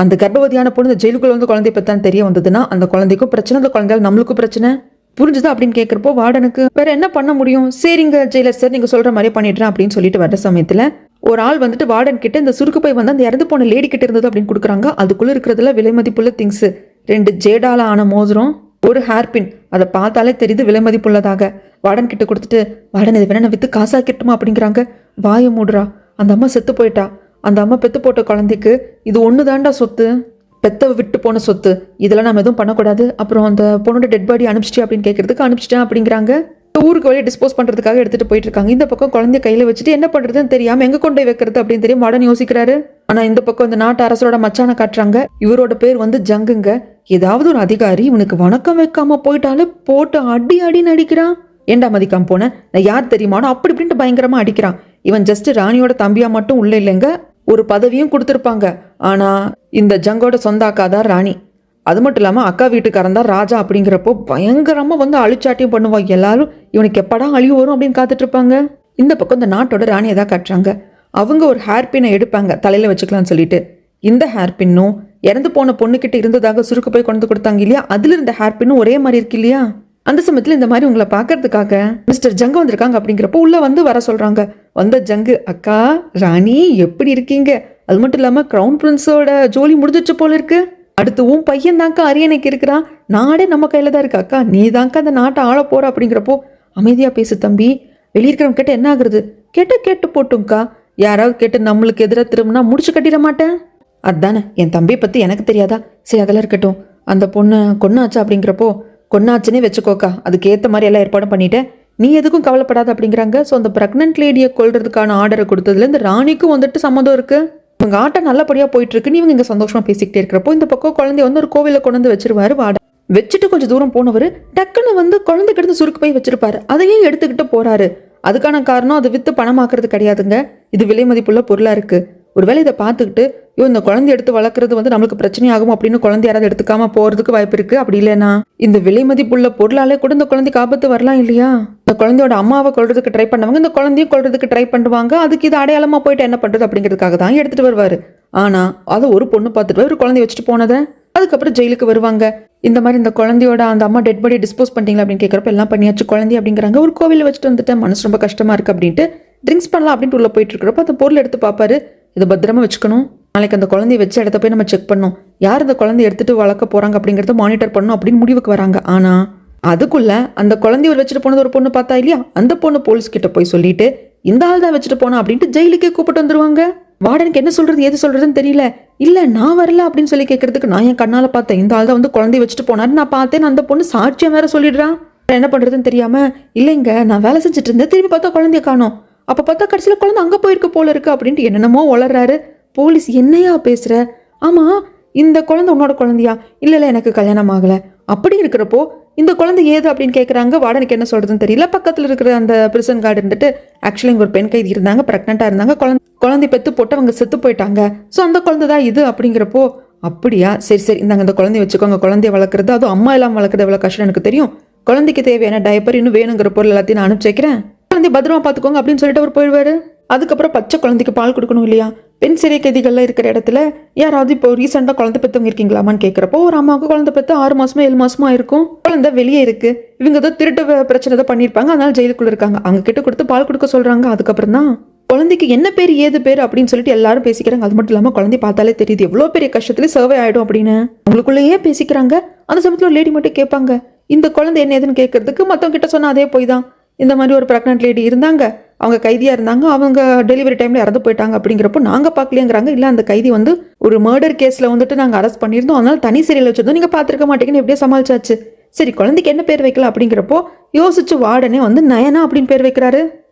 அந்த கர்ப்பவதியான பொண்ணு இந்த ஜெயிலுக்குள்ள வந்து குழந்தை பெற்றான்னு தெரிய வந்ததுன்னா அந்த குழந்தைக்கும் பிரச்சனை, அந்த குழந்தையால் நம்மளுக்கும் பிரச்சனை. புரிஞ்சுதா அப்படின்னு கேட்குறப்போ வார்டனுக்கு வேற என்ன பண்ண முடியும், சரிங்க ஜெயிலர் சார் நீங்கள் சொல்கிற மாதிரியே பண்ணிடுறேன் அப்படின்னு சொல்லிட்டு வர்ற சமயத்தில் ஒரு ஆள் வந்துட்டு வார்டன் கிட்ட இந்த சுருக்கு பை வந்து அந்த இறந்து போன லேடி கிட்ட இருந்தது அப்படின்னு கொடுக்குறாங்க. அதுக்குள்ளே இருக்கிறதுல விலை மதிப்புள்ள திங்ஸு 2 ஜேடால ஆன மோதிரம், ஒரு ஹேர்பின். அதை பார்த்தாலே தெரியுது விலை மதிப்புள்ளதாக. வார்டன் கிட்ட கொடுத்துட்டு வார்டன் இதை வேணா நான் விற்று காசாக்கிட்டுமா அப்படிங்கிறாங்க. வாயை மூடுறா, அந்த அம்மா செத்து போயிட்டா, அந்த அம்மா பெத்து போட்ட குழந்தைக்கு இது ஒன்று தாண்டா சொத்து, பெத்தவை விட்டு போன சொத்து, இதெல்லாம் நம்ம எதுவும் பண்ணக்கூடாது. அப்புறம் அந்த பொண்ணோட டெட் பாடி அனுப்பிச்சிட்டு அப்படின்னு கேட்கறதுக்கு அனுப்பிச்சிட்டேன் அப்படிங்கிறாங்க. ஊருக்கு வழியை டிஸ்போஸ் பண்ணுறதுக்காக எடுத்துகிட்டு போயிட்டு இருக்காங்க. இந்த பக்கம் குழந்தைய கையில் வச்சுட்டு என்ன பண்ணுறதுன்னு தெரியாமல் எங்கே கொண்டு போய் வைக்கிறது அப்படின்னு தெரியும் வார்டன் யோசிக்கிறாரு. ஆனால் இந்த பக்கம் இந்த நாட்டு அரசரோட மச்சானை காட்டுறாங்க. இவரோட பேர் வந்து ஜங்குங்க. ஏதாவது ஒரு அதிகாரி இவனுக்கு வணக்கம் வைக்காம போயிட்டாலே போட்டு அடி அடின்னு அடிக்கிறான். ஏண்டா மதிக்காம போனேன், நான் யார் தெரியுமானோ அப்படி இப்படின்ட்டு பயங்கரமா அடிக்கிறான். இவன் ஜஸ்ட் ராணியோட தம்பியா மட்டும் உள்ள இல்லைங்க, ஒரு பதவியும் கொடுத்துருப்பாங்க. ஆனா இந்த ஜங்கோட சொந்த அக்கா தான் ராணி. அது மட்டும் இல்லாமல் அக்கா வீட்டுக்காரன் தான் ராஜா. அப்படிங்கிறப்போ பயங்கரமாக வந்து அழிச்சாட்டியும் பண்ணுவாங்க. எல்லாரும் இவனுக்கு எப்படா அழிவு வரும் அப்படின்னு காத்துட்டு இருப்பாங்க. இந்த பக்கம் இந்த நாட்டோட ராணியை தான் காட்டுறாங்க. அவங்க ஒரு ஹேர்பினை எடுப்பாங்க தலையில் வச்சுக்கலாம்னு சொல்லிட்டு. இந்த ஹேர்பின்னும் இறந்து போன பொண்ணுக்கிட்ட இருந்ததாக சுருக்கு போய் கொண்டு கொடுத்தாங்க இல்லையா, அதில் இருந்த ஹேர்பின்னும் ஒரே மாதிரி இருக்கு இல்லையா. அந்த சமயத்தில் இந்த மாதிரி உங்களை பார்க்கறதுக்காக மிஸ்டர் ஜங்கு வந்திருக்காங்க. அப்படிங்கிறப்போ உள்ள வந்து வர சொல்றாங்க. வந்த ஜங்கு, அக்கா ராணி எப்படி இருக்கீங்க, அது மட்டும் இல்லாமல் கிரவுன் பிரின்ஸோட ஜோலி முடிஞ்சிச்சு போல இருக்கு, அடுத்து உன் பையன் தான்க்கா அரியணைக்கு இருக்கிறான், நாடே நம்ம கையில தான் இருக்கு, அக்கா நீ தான்க்கா அந்த நாட்டை ஆள போற. அப்படிங்கிறப்போ அமைதியா பேசு தம்பி, வெளியிருக்கிறவங்க கேட்ட என்ன ஆகுறது, கேட்டு போட்டும்க்கா, யாராவது கேட்டு நம்மளுக்கு எதிராக திரும்பினா முடிச்சு கட்டிட மாட்டேன். அதானே என் தம்பியை பத்தி எனக்கு தெரியாதா, சரி அதெல்லாம் இருக்கட்டும். அந்த பொண்ணு கொன்னாச்சா அப்படிங்கிறப்போ கொன்னாச்சுன்னே வச்சுக்கோக்கா, அதுக்கு ஏற்ற மாதிரி எல்லாம் ஏற்பாடும் பண்ணிட்டேன், நீ எதுக்கும் கவலைப்படாத அப்படிங்கிறாங்க. ஸோ அந்த ப்ரெக்னென்ட் லேடியை கொல்றதுக்கான ஆர்டரை கொடுத்ததுல இந்த ராணிக்கும் வந்துட்டு சம்மந்தம் இருக்கு. இவங்க ஆட்டம் நல்லபடியா போயிட்டு இருக்குன்னு இவங்க இங்க சந்தோஷமா பேசிக்கிட்டே இருக்கிறப்போ இந்த பக்கம் குழந்தைய வந்து ஒரு கோவில கொண்டு வந்து வச்சிருவாரு வார்டன். வச்சுட்டு கொஞ்சம் தூரம் போனவர் டக்குன்னு வந்து குழந்தை கிட்ட சுருக்கு போய் வச்சிருப்பாரு. அதையும் எடுத்துக்கிட்டு போறாரு. அதுக்கான காரணம் அதை வித்து பணமாக்குறது கிடையாதுங்க, இது விலை மதிப்புள்ள பொருளா இருக்கு. ஒருவேளை இதை பார்த்துக்கிட்டு இந்த குழந்தை எடுத்து வளர்க்குறது வந்து நம்மளுக்கு பிரச்சனையாகும் அப்படின்னு குழந்தை யாராவது எடுத்துக்காம போறதுக்கு வாய்ப்பு இருக்கு. அப்படி இல்லைன்னா இந்த விலை மதிப்புள்ள பொருளாலே கூட இந்த குழந்தைக்கு ஆபத்து வரலாம் இல்லையா. இந்த குழந்தையோட அம்மாவை கொள்றதுக்கு ட்ரை பண்ணவங்க இந்த குழந்தையும் கொள்றதுக்கு ட்ரை பண்ணுவாங்க. அதுக்கு இது அடையாளமா போயிட்டு என்ன பண்றது அப்படிங்கிறதுக்காக தான் எடுத்துட்டு வருவாரு. ஆனா அதை ஒரு பொண்ணு பார்த்துட்டு ஒரு குழந்தைய வச்சுட்டு போனதை அதுக்கப்புறம் ஜெயிலுக்கு வருவாங்க. இந்த மாதிரி இந்த குழந்தையோட அந்த அம்மா டெட் பாடி டிஸ்போஸ் பண்ணிட்டீங்களா அப்படின்னு கேட்குறப்ப எல்லாம் பண்ணியாச்சு குழந்தை அப்படிங்கிறாங்க. ஒரு கோவிலில் வச்சுட்டு வந்துட்டேன், மனசு ரொம்ப கஷ்டமா இருக்கு அப்படின்ட்டு ட்ரிங்க்ஸ் பண்ணலாம் அப்படின்ட்டு உள்ள போயிட்டு இருக்கிறப்ப அந்த பொருள் எடுத்து பார்ப்பாரு. இதை பத்திரமா வச்சுக்கணும், நாளைக்கு அந்த குழந்தைய வச்ச இடத்த போய் நம்ம செக் பண்ணணும், யார் அந்த குழந்தைய எடுத்துட்டு வளர்க்க போறாங்க அப்படிங்கறத மானிட்டர் பண்ணணும் அப்படின்னு முடிவுக்கு வராங்க. ஆனா அதுக்குள்ள அந்த குழந்தைய வச்சுட்டு போனது ஒரு பொண்ணு பார்த்தா இல்லையா, அந்த பொண்ணு போலீஸ் கிட்ட போய் சொல்லிட்டு இந்த ஆள் தான் வச்சுட்டு போனா அப்படின்ட்டு ஜெயிலுக்கே கூப்பிட்டு வந்துருவாங்க. வார்டனுக்கு என்ன சொல்றது எது சொல்றதுன்னு தெரியல. இல்ல நான் வரல அப்படின்னு சொல்லி கேட்கறதுக்கு நான் என் கண்ணால பார்த்தேன், இந்த ஆள் தான் வந்து குழந்தைய வச்சுட்டு போனாரு, நான் பார்த்தேன், அந்த பொண்ணு சாட்சியம் வேற சொல்லிடுறான். என்ன பண்றதுன்னு தெரியாம இல்லைங்க நான் வேலை செஞ்சுட்டு இருந்தேன், திரும்பி பார்த்தா குழந்தைய காணோம், அப்ப பார்த்தா கடைசியில் குழந்தை அங்க போயிருக்கு போல இருக்கு அப்படின்ட்டு என்னென்னமோ வளர்றாரு. போலீஸ் என்னையா பேசுற, ஆமா இந்த குழந்தை உன்னோட குழந்தையா, இல்ல எனக்கு கல்யாணம் ஆகல, அப்படி இருக்கிறப்போ இந்த குழந்தை ஏது அப்படின்னு கேட்குறாங்க. வார்டனுக்கு என்ன சொல்றதுன்னு தெரியல. பக்கத்தில் இருக்கிற அந்த பிரிசன் கார்டு இருந்துட்டு ஆக்சுவலி இங்கே ஒரு பெண் கைதி இருந்தாங்க, ப்ரெக்னெண்டா இருந்தாங்க, குழந்தை பெத்து போட்டு அவங்க செத்து போயிட்டாங்க, ஸோ அந்த குழந்தை தான் இது அப்படிங்கிறப்போ அப்படியா சரி இந்தாங்க அந்த குழந்தைய வச்சுக்கோங்க, குழந்தைய வளர்க்குறது அதுவும் அம்மா எல்லாம் வளர்க்குறது எவ்வளோ கஷ்டம் எனக்கு தெரியும், குழந்தைக்கு தேவையான டைப்பர் இன்னும் வேணுங்கிற பொருள் எல்லாத்தையும் நான் அனுப்பிச்சு வைக்கிறேன், குழந்தைய பத்திரமா பார்த்துக்கோங்க அப்படின்னு சொல்லிட்டு அவர் போயிடுவாரு. அதுக்கப்புறம் பச்சை குழந்தைக்கு பால் கொடுக்கணும் இல்லையா, பெண் சிறை கைதிகள்லாம் இருக்கிற இடத்துல யாராவது இப்போ ரீசெண்டாக குழந்தை பெற்றவங்க இருக்கீங்களாமான்னு கேட்குறப்போ ஒரு அம்மாவுக்கு குழந்தை பெற்று 6 மாசமா 7 மாசமா இருக்கும், குழந்தை வெளியே இருக்கு, இவங்க ஏதோ திருட்டு பிரச்சனை தான் பண்ணியிருப்பாங்க, அதனால ஜெயிலுக்குள்ள இருக்காங்க, அவங்க கிட்ட கொடுத்து பால் கொடுக்க சொல்றாங்க. அதுக்கப்புறம் தான் குழந்தைக்கு என்ன பேர் ஏது பேர் அப்படின்னு சொல்லிட்டு எல்லாரும் பேசிக்கிறாங்க. அது மட்டும் இல்லாமல் குழந்தை பார்த்தாலே தெரியுது எவ்வளோ பெரிய கஷ்டத்துல சர்வே ஆயிடும் அப்படின்னு அவங்களுக்குள்ளேயே பேசிக்கிறாங்க. அந்த சமயத்தில் ஒரு லேடி மட்டும் கேட்பாங்க, இந்த குழந்தை என்ன ஏதுன்னு கேட்கறதுக்கு மற்றவங்க கிட்ட சொன்னா அதே போய் தான், இந்த மாதிரி ஒரு ப்ரெக்னென்ட் லேடி இருந்தாங்க, அவங்க கைதியாக இருந்தாங்க, அவங்க டெலிவரி டைமில் இறந்து போயிட்டாங்க அப்படிங்கிறப்போ நாங்கள் பார்க்கலையேங்கிறாங்க. இல்லை அந்த கைதி வந்து ஒரு மர்டர் கேஸில் வந்துட்டு நாங்கள் அரெஸ்ட் பண்ணியிருந்தோம், அதனால தனி சிறையில் வச்சுருந்தோம், நீங்கள் பார்த்துருக்க மாட்டீங்கன்னு எப்படியே சமாளிச்சாச்சு. சரி குழந்தைக்கு என்ன பேர் வைக்கலாம் அப்படிங்கிறப்போ யோசிச்சு வார்டனே வந்து நயனா அப்படின்னு பேர் வைக்கிறாரு.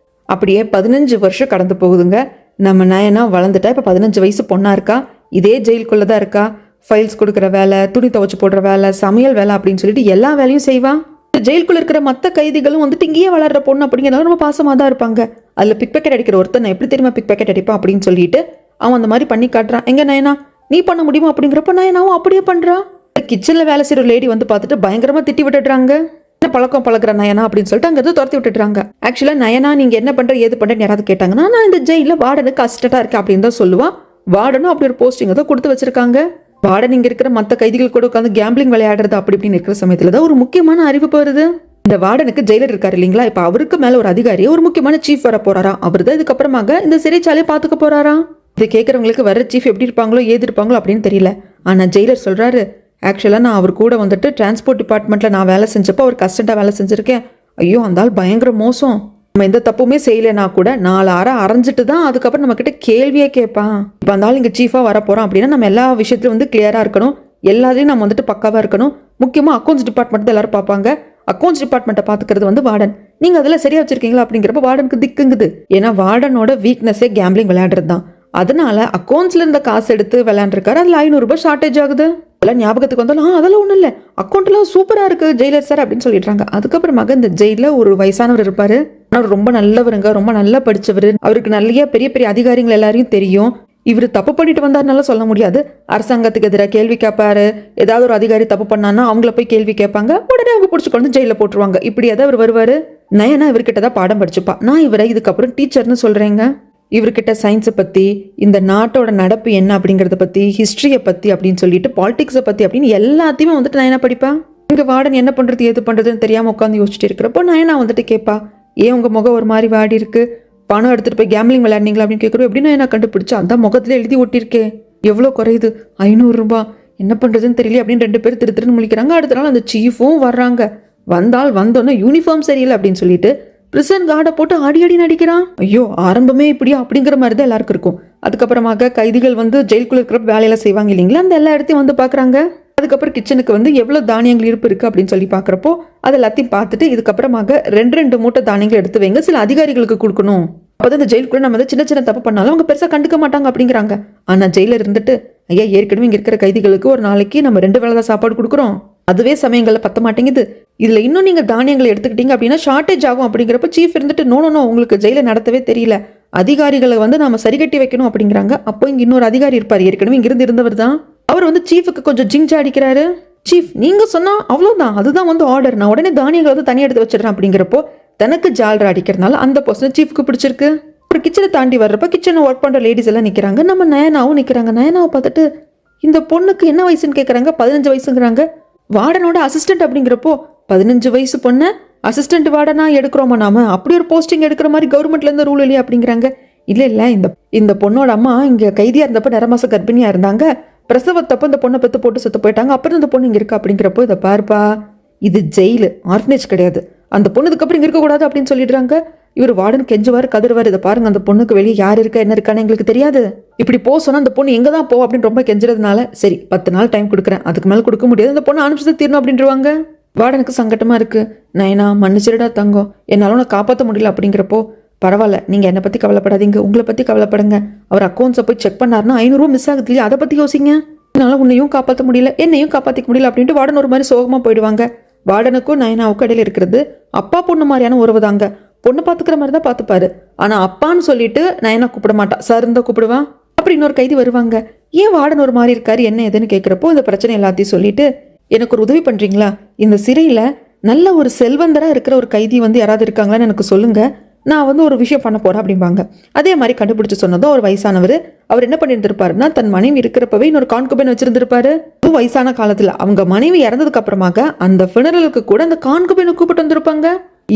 அப்படியே 15 வருஷம் கடந்து போகுதுங்க. நம்ம நயனா வளர்ந்துட்டா இப்போ 15 வயசு பொண்ணா இருக்கா, இதே ஜெயிலுக்குள்ளே தான் இருக்கா, ஃபைல்ஸ் கொடுக்குற வேலை, துணி துவச்சு போடுற வேலை, சமையல் வேலை அப்படின்னு சொல்லிட்டு எல்லா வேலையும் செய்வான். ஜெயிலுக்குள்ள இருக்கிற மற்ற கைதிகளும் வந்துட்டு இங்கேயே வளர்ற பொண்ணு அப்படிங்கிறத ரொம்ப பாசமாக தான் இருப்பாங்க. அதில் பிக் பேக்கெட் அடிக்கிற ஒருத்தர் நான் எப்படி தெரியுமா பிக் பேக்கெட் அடிப்பான் அப்படின்னு சொல்லிட்டு அவன் அந்த மாதிரி பண்ணி காட்டுறான். எங்க நயனா நீ பண்ண முடியுமா அப்படிங்கிறப்ப நயனாவும் அப்படியே பண்றான். கிச்சன்ல வேலை செய்யற லேடி வந்து பார்த்துட்டு பயங்கரமா திட்டி விட்டுடுறாங்க. என்ன பழக்கம் பழகிற நயனா அப்படின்னு சொல்லிட்டு அங்கே துரத்தி விட்டுடுறாங்க. ஆக்சுவலா நயனா நீங்க என்ன பண்ற ஏது பண்றேன்னு யாராவது கேட்டாங்கன்னா நான் இந்த ஜெயில வார்டனுக்கு அசிஸ்டண்டா இருக்கேன் அப்படின்னு தான் சொல்லுவான். வார்டனும் அப்படி ஒரு போஸ்டிங் தான் கொடுத்து வச்சிருக்காங்க. வார்டன் இங்க இருக்கிற மற்ற கைதிகள் கூட உட்காந்து கேம்பிளிங் விளையாடுறது அப்படி இப்படின்னு இருக்கிற சமயத்துல தான் ஒரு முக்கியமான அறிவிப்பு வருது. இந்த வார்டனுக்கு ஜெயிலர் இருக்காரு இல்லைங்களா, இப்ப அவருக்கு மேல ஒரு அதிகாரி, ஒரு முக்கியமான சீஃப் வர போறாரா. அவர் தான் இதுக்கப்புறமாக இந்த சிறைச்சாலையை பாத்துக்க போறாரா. இது கேட்கறவங்களுக்கு வர சீஃப் எப்படி இருப்பாங்களோ ஏது இருப்பாங்களோ அப்படின்னு தெரியல. ஆனா ஜெயிலர் சொல்றாரு, ஆக்சுவலா நான் அவர் கூட வந்துட்டு டிரான்ஸ்போர்ட் டிபார்ட்மெண்ட்ல நான் வேலை செஞ்சப்போ அவர் கஸ்டண்டா வேலை செஞ்சிருக்கேன். ஐயோ அந்த ஆள் பயங்கர மோசம். நம்ம எந்த தப்புமே செய்யலைனா கூட 4 அறை அரைஞ்சிட்டு தான் அதுக்கப்புறம் நம்ம கிட்ட கேள்வியே கேட்பான். இப்போ அந்த ஆள் இங்கே சீஃபாக வர போகிறோம் அப்படின்னா நம்ம எல்லா விஷயத்துலையும் வந்து கிளியராக இருக்கணும், எல்லாத்தையும் நம்ம வந்துட்டு பக்காவாக இருக்கணும். முக்கியமாக அக்கௌண்ட்ஸ் டிபார்ட்மெண்ட் தான் எல்லாரும் பார்ப்பாங்க. அக்கௌண்ட்ஸ் டிபார்ட்மெண்ட்டை பார்த்துக்கிறது வந்து வார்டன். நீங்கள் அதில் சரியாக வச்சிருக்கீங்களா அப்படிங்கிறப்ப வார்டனுக்கு திக்குங்குது. ஏன்னா வார்டனோட வீக்னஸே கேம்பிளிங் விளையாடுறது தான். அதனால அக்கௌண்ட்ஸ்ல இருந்த காசு எடுத்து விளையாண்டுருக்காரு. அதில் 500 ரூபாய் ஷார்ட்டேஜ் ஆகுது. அதெல்லாம் ஞாபகத்துக்கு வந்தாலும் அதெல்லாம் ஒன்றும் இல்லை, அக்கௌண்ட்லாம் சூப்பராக இருக்குது ஜெயிலர் சார் அப்படின்னு சொல்லிடுறாங்க. அதுக்கப்புறமாக இந்த ஜெயிலில் ஒரு வயசானவர் இருப்பார். அவர் ரொம்ப நல்லவருங்க, ரொம்ப நல்லா படித்தவர். அவருக்கு நிறைய பெரிய பெரிய அதிகாரிகள் எல்லாரையும் தெரியும். இவர் தப்பு பண்ணிட்டு வந்தாருனால சொல்ல முடியாது. அரசாங்கத்துக்கு எதிராக கேள்வி கேட்பாரு. ஏதாவது ஒரு அதிகாரி தப்பு பண்ணான்னா அவங்கள போய் கேள்வி கேட்பாங்க. உடனே அவங்க பிடிச்சி கொண்டு ஜெயிலில் போட்டுருவாங்க. இப்படியாதான் அவர் வருவார். நயனா இவர்கிட்ட தான் பாடம் படிச்சுப்பா. நான் இவரை இதுக்கப்புறம் டீச்சர்னு சொல்கிறேங்க. இவர்கிட்ட சயின்ஸை பற்றி, இந்த நாட்டோட நடப்பு என்ன அப்படிங்கிறத பற்றி, ஹிஸ்ட்ரியை பற்றி அப்படின்னு சொல்லிட்டு பாலிடிக்ஸை பற்றி அப்படின்னு எல்லாத்தையுமே வந்துட்டு நயனா படிப்பா. இங்கே வார்டன் என்ன பண்ணுறது ஏது பண்ணுறதுன்னு தெரியாமல் உட்காந்து யோசிச்சுட்டு இருக்கிறப்போ நயனா வந்துட்டு கேட்பா, ஏன் உங்கள் முகம் ஒரு மாதிரி வாடி இருக்கு, பணம் எடுத்துகிட்டு போய் கேம்பிளிங் விளையாடுனீங்களா அப்படின்னு கேட்குறோம். எப்படின்னா என்ன கண்டுபிடிச்சா அந்த முகத்தில் எழுதி ஒட்டியிருக்கே, எவ்வளோ குறையுது, 500 ரூபா, என்ன பண்ணுறதுன்னு தெரியல அப்படின்னு 2 பேர் திருன்னு முழிக்கிறாங்க. அடுத்த நாள் அந்த சீஃபும் வர்றாங்க. வந்தோன்னே யூனிஃபார்ம் சரியில்லை அப்படின்னு சொல்லிட்டு பிரிசன் கார்டை போட்டு ஆடி நடிக்கிறான். ஐயோ ஆரம்பமே இப்படியா அப்படிங்கிற மாதிரி தான் எல்லாருக்கும் இருக்கும். அதுக்கப்புறமாக கைதிகள் வந்து ஜெயிலுக்குள்ள இருக்கிற வேலையெல்லாம் செய்வாங்க இல்லைங்களா, அந்த எல்லா இடத்தையும் வந்து பார்க்குறாங்க. அதுக்கப்புறம் கிச்சனுக்கு வந்து எவ்வளோ தானியங்கள் இருப்பு இருக்குது அப்படின்னு சொல்லி பார்க்குறப்போ அது எல்லாத்தையும் பார்த்துட்டு இதுக்கப்புறமாக 2 மூட்டை தானியங்கள் எடுத்து வைங்க, சில அதிகாரிகளுக்கு கொடுக்கணும். அப்போ இந்த ஜெயிலுக்குள்ள நம்ம வந்து சின்ன சின்ன தப்பு பண்ணாலும் அவங்க பெருசாக கண்டுக்க மாட்டாங்க அப்படிங்கிறாங்க. ஆனால் ஜெயிலர் இருந்துட்டு, ஐயா ஏற்கனவே இங்கே இருக்கிற கைதிகளுக்கு ஒரு நாளைக்கு நம்ம 2 வேளை தான் சாப்பாடு கொடுக்குறோம், அதுவே சமயங்களில் பத்த மாட்டேங்குது, இதில் இன்னும் நீங்கள் தானியங்களை எடுத்துக்கிட்டீங்க அப்படின்னா ஷார்ட்டேஜ் ஆகும் அப்படிங்கிறப்ப சீஃப் இருந்துட்டு நோ உங்களுக்கு ஜெயிலை நடத்தவே தெரியல, அதிகாரிகளை வந்து நாம சரி கட்டி வைக்கணும் அப்படிங்கிறாங்க. அப்போ இங்கே இன்னொரு அதிகாரி இருப்பார், ஏற்கனவே இங்கிருந்து இருந்தவர் தான். அவர் வந்து சீஃபுக்கு கொஞ்சம் ஜிங்ஜா அடிக்கிறாரு. சீஃப் நீங்க சொன்னா அவ்வளோதான், அதுதான் வந்து ஆர்டர், நான் உடனே தானியங்களை வந்து தனியாக எடுத்து வச்சிடறேன் அப்படிங்கிறப்போ தனக்கு ஜால்ரா அடிக்கிறதுனால அந்த பர்சன் சீஃபுக்கு பிடிச்சிருக்கு. ஒரு கிச்சனை தாண்டி வர்றப்ப கிச்சனை ஒர்க் பண்ணுற லேடிஸ் எல்லாம் நிற்கிறாங்க. நம்ம நயனாவும் நிற்கிறாங்க. நயனாவை பார்த்துட்டு இந்த பொண்ணுக்கு என்ன வயசுன்னு கேட்குறாங்க. 15 வயசுங்கிறாங்க. வார்டனோட அசிஸ்டன்ட் அப்படிங்கிறப்போ 15 வயசு பொண்ணு அசிஸ்டன்ட் வார்டனா எடுக்கிறோமா நாம, அப்படி ஒரு போஸ்டிங் எடுக்கிற மாதிரி கவர்மெண்ட்ல இருந்து ரூல் இல்லையா அப்படிங்கிறாங்க. இல்லை இந்த பொண்ணோட அம்மா இங்கே கைதியாக இருந்தப்போ 2 மாசம் கர்ப்பிணியாக இருந்தாங்க, பிரசவத்தப்போ இந்த பொண்ணை பெற்று போட்டு செத்து போயிட்டாங்க, அப்புறம் இந்த பொண்ணு இங்கே இருக்கா அப்படிங்கிறப்போ இதை பார்ப்பா, இது ஜெயிலு, ஆர்ஃபனேஜ் கிடையாது, அந்த பொண்ணு இதுக்கப்புறம் இங்கே இருக்கக்கூடாது அப்படின்னு சொல்லிடுறாங்க. இவர் வார்டன் கெஞ்சுவார் கதறுவார், இதை பாருங்க அந்த பொண்ணுக்கு வெளியே யார் இருக்கா என்ன இருக்கான்னு எங்களுக்கு தெரியாது, இப்படி சொன்னா அந்த பொண்ணு எங்கே தான் போ அப்படின்னு ரொம்ப கெஞ்சுறதுனால சரி 10 நாள் டைம் கொடுக்குறேன், அதுக்கு மேலே கொடுக்க முடியாது, அந்த பொண்ணு அனுப்பிச்சு தீரணும் அப்படின்றவாங்க. வார்டனுக்கு சங்கட்டமா இருக்கு. நயனா மன்னிச்சிருடா தங்கம், என்னால உன்னை காப்பாற்ற முடியல அப்படிங்கிறப்போ பரவாயில்ல, நீங்க என்னை பத்தி கவலைப்படாதீங்க, உங்களை பத்தி கவலைப்படுங்க, அவர் அக்கௌண்ட்ஸை போய் செக் பண்ணாருன்னா 500 ரூபா மிஸ் ஆகுது இல்லையா, அதை பத்தி யோசிங்க, என்னால உன்னையும் காப்பாற்ற முடியல என்னையும் காப்பாற்றிக்க முடியல அப்படின்ட்டு வார்டன் ஒரு மாதிரி சோகமா போயிடுவாங்க. வார்டனுக்கும் நயனாவுக்கும் இடையில இருக்கிறது அப்பா பொண்ணு மாதிரியான உறவு தாங்க. பொண்ணு பாத்துக்கிற மாதிரி தான் பார்த்துப்பாரு, ஆனா அப்பான்னு சொல்லிட்டு நயனா கூப்பிட மாட்டா, சார் இருந்தா கூப்பிடுவான். அப்படி இன்னொரு கைதி வருவாங்க. ஏன் வார்டன் ஒரு மாதிரி இருக்காரு என்ன எதுன்னு கேட்குறப்போ இந்த பிரச்சனை எல்லாத்தையும் சொல்லிட்டு, எனக்கு ஒரு உதவி பண்றீங்களா, இந்த சிறையில நல்ல ஒரு செல்வந்தரா இருக்கிற ஒரு கைதி வந்து யாராவது இருக்காங்களான்னு எனக்கு சொல்லுங்க, நான் வந்து ஒரு விஷயம் பண்ண போறேன் அப்படிம்பாங்க. அதே மாதிரி கண்டுபிடிச்சு சொன்னதும் ஒரு வயசானவர், அவர் என்ன பண்ணியிருந்திருப்பாருன்னா தன் மனைவி இருக்கிறப்பவே இன்னொரு கான்குபைன் வச்சிருந்திருப்பாரு. வயசான காலத்துல அவங்க மனைவி இறந்ததுக்கு அப்புறமாக அந்த ஃபினரலுக்கு கூட அந்த கான்குபைனை கூப்பிட்டு வந்திருப்பாங்க.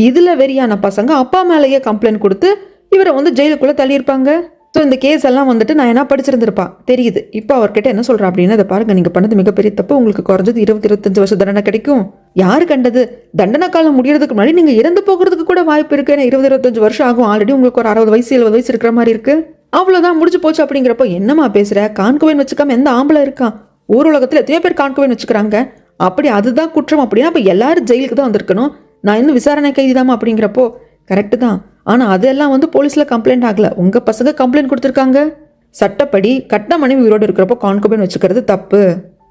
இதுல வெறியான பசங்க அப்பா மேலேயே கம்ப்ளைண்ட் கொடுத்து இவரை வந்து ஜெயிலுக்குள்ள தள்ளியிருப்பாங்க. ஸோ இந்த கேஸ் எல்லாம் வந்துட்டு நான் என்ன படிச்சிருந்திருப்பான் தெரியுது. இப்போ அவர்கிட்ட என்ன சொல்றேன் அப்படின்னா, அதை பாருங்க, நீங்க பண்ணது மிகப்பெரிய தப்பு, உங்களுக்கு குறைஞ்சது 20-25 வருஷம் தண்டனை கிடைக்கும். யாரு கண்டது, தண்டனை காலம் முடியறதுக்கு முன்னாடி நீங்க இறந்து போகிறதுக்கு கூட வாய்ப்பு இருக்கு. ஏன்னா 20-25 வருஷம் ஆகும், ஆல்ரெடி உங்களுக்கு ஒரு 60 வயசு 70 வயசு இருக்கிற மாதிரி இருக்கு, அவ்வளவுதான் முடிஞ்சு போச்சு அப்படிங்கிறப்போ என்னமா பேசுற, கான்குவைன் வச்சுக்காம எந்த ஆம்பளை இருக்கான், ஊர் உலகத்துல எத்தனையோ பேர் கான்குவைன் வச்சுக்கிறாங்க, அப்படி அதுதான் குற்றம் அப்படின்னா அப்ப எல்லாரும் ஜெயிலுக்கு தான் வந்திருக்கணும், நான் இன்னும் விசாரணை கைதிதாமா அப்படிங்கிறப்போ கரெக்டு தான், ஆனால் அதெல்லாம் வந்து போலீஸில் கம்ப்ளைண்ட் ஆகலை, உங்கள் பசங்க கம்ப்ளைண்ட் கொடுத்துருக்காங்க. சட்டப்படி கட்ட மனைவி உயிரோடு இருக்கிறப்போ கான்குபைன் வச்சுக்கிறது தப்பு.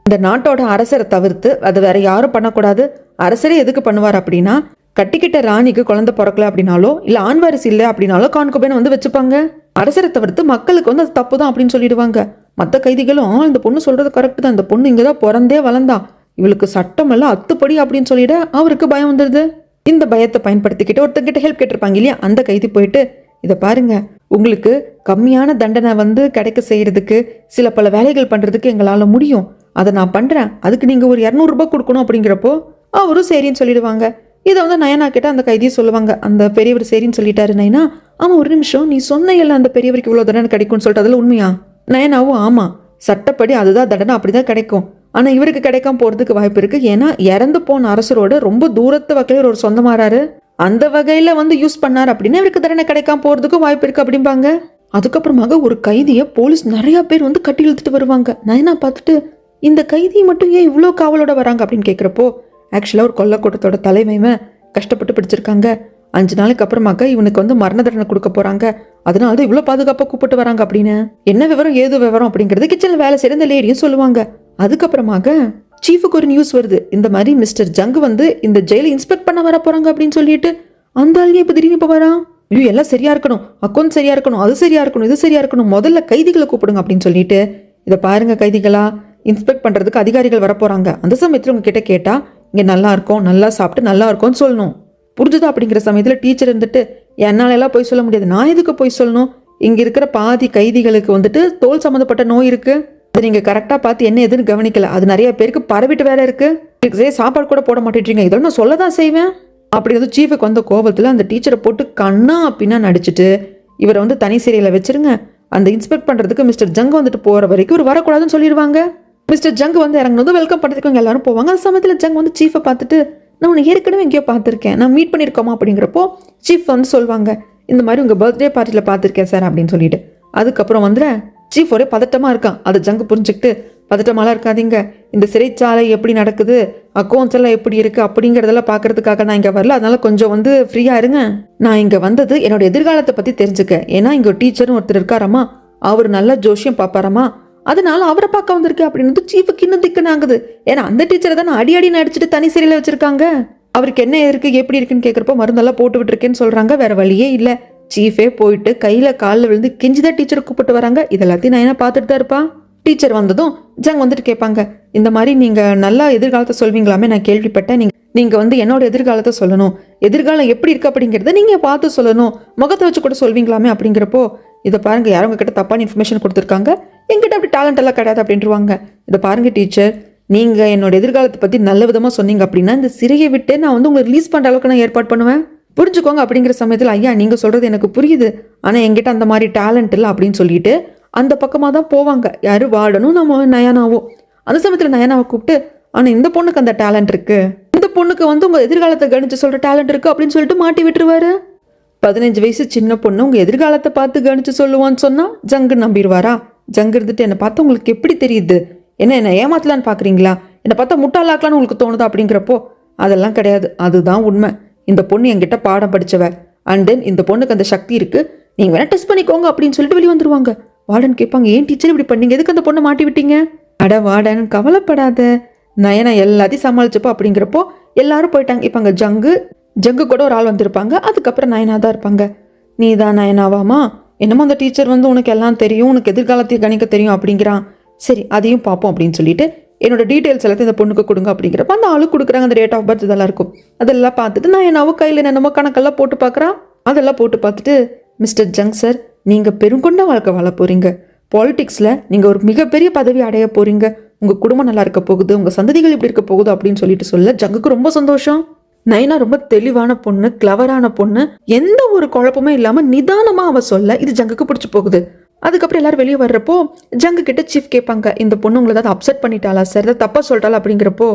இந்த நாட்டோட அரசரை தவிர்த்து அது வேற யாரும் பண்ணக்கூடாது. அரசரே எதுக்கு பண்ணுவார் அப்படின்னா, கட்டிக்கிட்ட ராணிக்கு குழந்தை பிறக்கல அப்படின்னாலோ இல்லை ஆண்வாரிசு இல்லை அப்படின்னாலோ கான்குபைன் வந்து வச்சுப்பாங்க. அரசரை தவிர்த்து மக்களுக்கு வந்து அது தப்பு தான் அப்படின்னு சொல்லிடுவாங்க. மற்ற கைதிகளும் இந்த பொண்ணு சொல்றது கரெக்டு தான், இந்த பொண்ணு இங்கே தான் பிறந்தே வளர்ந்தா, இவளுக்கு சட்டம் எல்லாம் அத்துப்படி அப்படின்னு சொல்லிட அவருக்கு பயம் வந்துடுது. இந்த பயத்தை பயன்படுத்திக்கிட்டு ஒருத்தங்கிட்ட ஹெல்ப் கேட்டிருப்பாங்க இல்லையா, அந்த கைதி போயிட்டு, இதை பாருங்க, உங்களுக்கு கம்மியான தண்டனை வந்து கிடைக்க செய்யறதுக்கு சில பல வேலைகள் பண்றதுக்கு எங்களால் முடியும், அதை நான் பண்றேன், அதுக்கு நீங்க ஒரு 200 ரூபாய் கொடுக்கணும் அப்படிங்கிறப்போ அவரும் சரின்னு சொல்லிடுவாங்க. இதை வந்து நயனா கிட்ட அந்த கைதியை சொல்லுவாங்க. அந்த பெரியவர் சரின்னு சொல்லிட்டாரு. நயனா, ஆமாம் ஒரு நிமிஷம், நீ சொன்ன எல்லாம் அந்த பெரியவருக்கு இவ்வளோ தண்டனை கிடைக்கும்னு சொல்லிட்டு அதில் உண்மையா? நயனாவும் ஆமாம், சட்டப்படி அதுதான் தண்டனை, அப்படிதான் கிடைக்கும். ஆனால் இவருக்கு கிடைக்காம போகிறதுக்கு வாய்ப்பு இருக்குது. ஏன்னா இறந்து போன அரசரோட ரொம்ப தூரத்து வகையில் ஒரு சொந்தமாறாரு, அந்த வகையில் வந்து யூஸ் பண்ணார் அப்படின்னா இவருக்கு தண்டனை கிடைக்காம போகிறதுக்கும் வாய்ப்பு இருக்குது அப்படிம்பாங்க. அதுக்கப்புறமாக ஒரு கைதியை போலீஸ் நிறையா பேர் வந்து கட்டி இழுத்துட்டு வருவாங்க. நயனா பார்த்துட்டு இந்த கைதி மட்டும் ஏன் இவ்வளோ காவலோட வராங்க அப்படின்னு கேட்குறப்போ, ஆக்சுவலாக ஒரு கொல்லக்கூட்டத்தோட தலைமையை கஷ்டப்பட்டு பிடிச்சிருக்காங்க. 5 நாளைக்கு அப்புறமாக இவனுக்கு வந்து மரண தண்டனை கொடுக்க போகிறாங்க, அதனால தான் இவ்வளோ பாதுகாப்பாக கூப்பிட்டு வராங்க அப்படின்னு என்ன விவரம் ஏது விவரம் அப்படிங்கிறது கிச்சனில் வேலை செய்கிற இந்த லேடியும் சொல்லுவாங்க. அதுக்கப்புறமாக சீஃபுக்கு ஒரு நியூஸ் வருது, இந்த மாதிரி மிஸ்டர் ஜங்கு வந்து இந்த ஜெயிலை இன்ஸ்பெக்ட் பண்ண வர போகிறாங்க அப்படின்னு சொல்லிட்டு. அந்த ஆள்னே இப்போ திடீர்னு இப்போ வரான், ஐயோ எல்லாம் சரியாக இருக்கணும், அக்கௌண்ட் சரியாக இருக்கணும், அது சரியாக இருக்கணும், இது சரியாக இருக்கணும், முதல்ல கைதிகளை கூப்பிடுங்க அப்படின்னு சொல்லிட்டு. இதை பாருங்க கைதிகளா, இன்ஸ்பெக்ட் பண்ணுறதுக்கு அதிகாரிகள் வரப்போகிறாங்க, அந்த சமயத்தில் உங்ககிட்ட கேட்டால் இங்கே நல்லா இருக்கும், நல்லா சாப்பிட்டு நல்லா இருக்கும்னு சொல்லணும், புரிஞ்சுதா? அப்படிங்கிற சமயத்தில் டீச்சர் இருந்துட்டு, என்னால் எல்லாம் போய் சொல்ல முடியாது, நான் எதுக்கு போய் சொல்லணும், இங்கே இருக்கிற பாதி கைதிகளுக்கு வந்துட்டு தோல் சம்மந்தப்பட்ட நோய் இருக்குது, அதை நீங்கள் கரெக்டாக பார்த்து என்ன எதுன்னு கவனிக்கல, அது நிறைய பேருக்கு பரவிட்டு வேற இருக்குது, சாப்பாடு கூட போட மாட்டேன்றீங்க, இதெல்லாம் நான் சொல்ல தான் செய்வேன் அப்படி வந்து சீஃபுக்கு வந்த கோபத்தில் அந்த டீச்சரை போட்டு கண்ணா பின்னா நடிச்சுட்டு, இவரை வந்து தனி சிறையில் வச்சிருங்க, அந்த இன்ஸ்பெக்ட் பண்ணுறதுக்கு மிஸ்டர் ஜங்கு வந்துட்டு போகிற வரைக்கும் இவர் வரக்கூடாதுன்னு சொல்லிடுவாங்க. மிஸ்டர் ஜங்கு வந்து இறங்கினதும் வெல்கம் பண்ணுறதுக்கு எல்லாரும் போவாங்க. அந்த சமயத்தில் ஜங் வந்து சீஃபை பார்த்துட்டு, நான் உன்னை ஏற்கனவே எங்கேயோ பார்த்துருக்கேன், நான் மீட் பண்ணியிருக்கோமா அப்படிங்கிறப்போ சீஃப் வந்து சொல்லுவாங்க, இந்த மாதிரி உங்கள் பர்த்டே பார்ட்டியில் பார்த்துருக்கேன் சார் அப்படின்னு சொல்லிட்டு. அதுக்கப்புறம் வந்து சீஃப் ஒரே பதட்டமாக இருக்கான். அதை ஜங்கு புரிஞ்சுக்கிட்டு, பதட்டமாலாம் இருக்காதீங்க, இந்த சிறைச்சாலை எப்படி நடக்குது, அக்கௌண்ட்ஸ் எல்லாம் எப்படி இருக்குது அப்படிங்கிறதெல்லாம் பார்க்கறதுக்காக நான் இங்கே வரல, அதனால கொஞ்சம் வந்து ஃப்ரீயாக இருங்க. நான் இங்கே வந்தது என்னோட எதிர்காலத்தை பற்றி தெரிஞ்சுக்க, ஏன்னா இங்கே ஒரு டீச்சரும் ஒருத்தர் இருக்காராமா, அவர் நல்ல ஜோஷியம் பார்ப்பாராமா, அதனால அவரை பார்க்க வந்திருக்கு அப்படின்னு சீஃபுக்கு இன்னும் திக்குனாங்குது. ஏன்னா அந்த டீச்சரை தான் அடி நடிச்சுட்டு தனி சிறையில் வச்சிருக்காங்க. அவருக்கு என்ன இருக்கு எப்படி இருக்குன்னு கேட்குறப்போ மருந்தெல்லாம் போட்டு விட்டுருக்கேன்னு சொல்றாங்க. வேற வழியே இல்லை, சீஃபே போயிட்டு கையில காலில் விழுந்து கெஞ்சிதான் டீச்சரை கூப்பிட்டு வராங்க. இதெல்லாத்தையும் நான் என்ன பார்த்துட்டு தான் இருப்பா. டீச்சர் வந்ததும் ஜங் வந்துட்டு கேட்பாங்க, இந்த மாதிரி நீங்க நல்லா எதிர்காலத்தை சொல்வீங்களாமே, நான் கேள்விப்பட்டேன், நீங்க வந்து என்னோட எதிர்காலத்தை சொல்லணும், எதிர்காலம் எப்படி இருக்கு அப்படிங்கிறத நீங்க பார்த்து சொல்லணும், முகத்தை வச்சு கூட சொல்வீங்களாமே அப்படிங்கிறப்போ, இதை பாருங்க யாரும் உங்ககிட்ட தப்பான இன்ஃபர்மேஷன் கொடுத்துருக்காங்க, என்கிட்ட அப்படி டேலண்ட் எல்லாம் கிடையாது அப்படின்ட்டுருவாங்க. இதை பாருங்க டீச்சர், நீங்கள் என்னோட எதிர்காலத்தை பற்றி நல்ல விதமாக சொன்னீங்க அப்படின்னா இந்த சிறையை விட்டு நான் வந்து உங்களை ரிலீஸ் பண்ணுற அளவுக்கு நான் ஏற்பாடு பண்ணுவேன், புரிஞ்சுக்கோங்க அப்படிங்கிற சமயத்தில், ஐயா நீங்கள் சொல்கிறது எனக்கு புரியுது, ஆனால் என்கிட்ட அந்த மாதிரி டேலண்ட் இல்லை அப்படின்னு சொல்லிட்டு அந்த பக்கமாக தான் போவாங்க. யார் வார்டனும் நம்ம நயனாவும். அந்த சமயத்தில் நயனாவை கூப்பிட்டு, ஆனால் இந்த பொண்ணுக்கு அந்த டேலண்ட் இருக்குது, இந்த பொண்ணுக்கு வந்து உங்கள் எதிர்காலத்தை கணிச்சு சொல்கிற டேலண்ட் இருக்குது அப்படின்னு சொல்லிட்டு மாட்டி விட்டுருவாரு. 15 வயசு சின்ன பொண்ணு உங்கள் எதிர்காலத்தை பார்த்து கணிச்சு சொல்லுவான்னு சொன்னால் ஜங்கு நம்பிடுவாரா? ஜங்கு இருந்துட்டு, என்னை பார்த்தா உங்களுக்கு எப்படி தெரியுது, என்ன ஏமாத்தலான்னு பார்க்குறீங்களா, என்னை பார்த்தா முட்டாளாக்கலான்னு உங்களுக்கு தோணுதா அப்படிங்கிறப்போ, அதெல்லாம் கிடையாது, அதுதான் உண்மை, இந்த பொண்ணு என்கிட்ட பாடம் படித்தவ, அண்ட் தென் இந்த பொண்ணுக்கு அந்த சக்தி இருக்குது, நீங்கள் வேணால் டெஸ்ட் பண்ணிக்கோங்க அப்படின்னு சொல்லிட்டு வெளியே வந்துடுவாங்க. வார்டன் கேட்பாங்க, ஏன் டீச்சர் இப்படி பண்ணீங்க, எதுக்கு அந்த பொண்ணை மாட்டி விட்டீங்க? அட வார்டன் கவலைப்படாத, நயனா எல்லாத்தையும் சமாளிச்சப்போ அப்படிங்கிறப்போ எல்லாரும் போயிட்டாங்க. இப்போ அங்கே ஜங்கு கூட ஒரு ஆள் வந்திருப்பாங்க. அதுக்கப்புறம் நயனா தான் இருப்பாங்க. நீ தான் நயனாவாமா, என்னமோ அந்த டீச்சர் வந்து உனக்கு எல்லாம் தெரியும், உனக்கு எதிர்காலத்தையும் கணிக்க தெரியும் அப்படிங்கிறான், சரி அதையும் பார்ப்போம் அப்படின்னு சொல்லிட்டு என்னோட டீட்டெயில்ஸ் எல்லாத்தையும் இந்த பொண்ணுக்கு கொடுங்க அப்படிங்கிறப்ப அந்த ஆளுக்கு கொடுக்குறாங்க. அந்த டேட் ஆஃப் பர்த் இதெல்லாம் இருக்கும், அதெல்லாம் பார்த்துட்டு நயனாவும் கையில் என்னென்னமோ கணக்கெல்லாம் போட்டு பார்க்குறான். அதெல்லாம் போட்டு பார்த்துட்டு, மிஸ்டர் ஜங் சார், நீங்கள் பெருங்கொண்ட வாழ்க்கை வாழ போகிறீங்க, பாலிடிக்ஸில் நீங்கள் ஒரு மிகப்பெரிய பதவி அடைய போகிறீங்க, உங்கள் குடும்பம் நல்லா இருக்க போகுது, உங்கள் சந்ததிகள் இப்படி இருக்க போகுது அப்படின்னு சொல்லிட்டு சொல்ல ஜங்குக்கு ரொம்ப சந்தோஷம். நயனா ரொம்ப தெளிவான பொண்ணு, கிளவரான பொண்ணு, எந்த ஒரு குழப்பமே இல்லாமல் நிதானமாக அவ சொல்ல இது ஜங்குக்கு பிடிச்சி போகுது. அதுக்கப்புறம் எல்லாரும் வெளியே வர்றப்போ ஜங்கு கிட்ட சீஃப் கேட்பாங்க, இந்த பொண்ணு உங்களை ஏதாவது அப்செட் பண்ணிட்டாளா சார், ஏதாவது தப்பாக சொல்லிட்டாளா அப்படிங்கிறப்போ,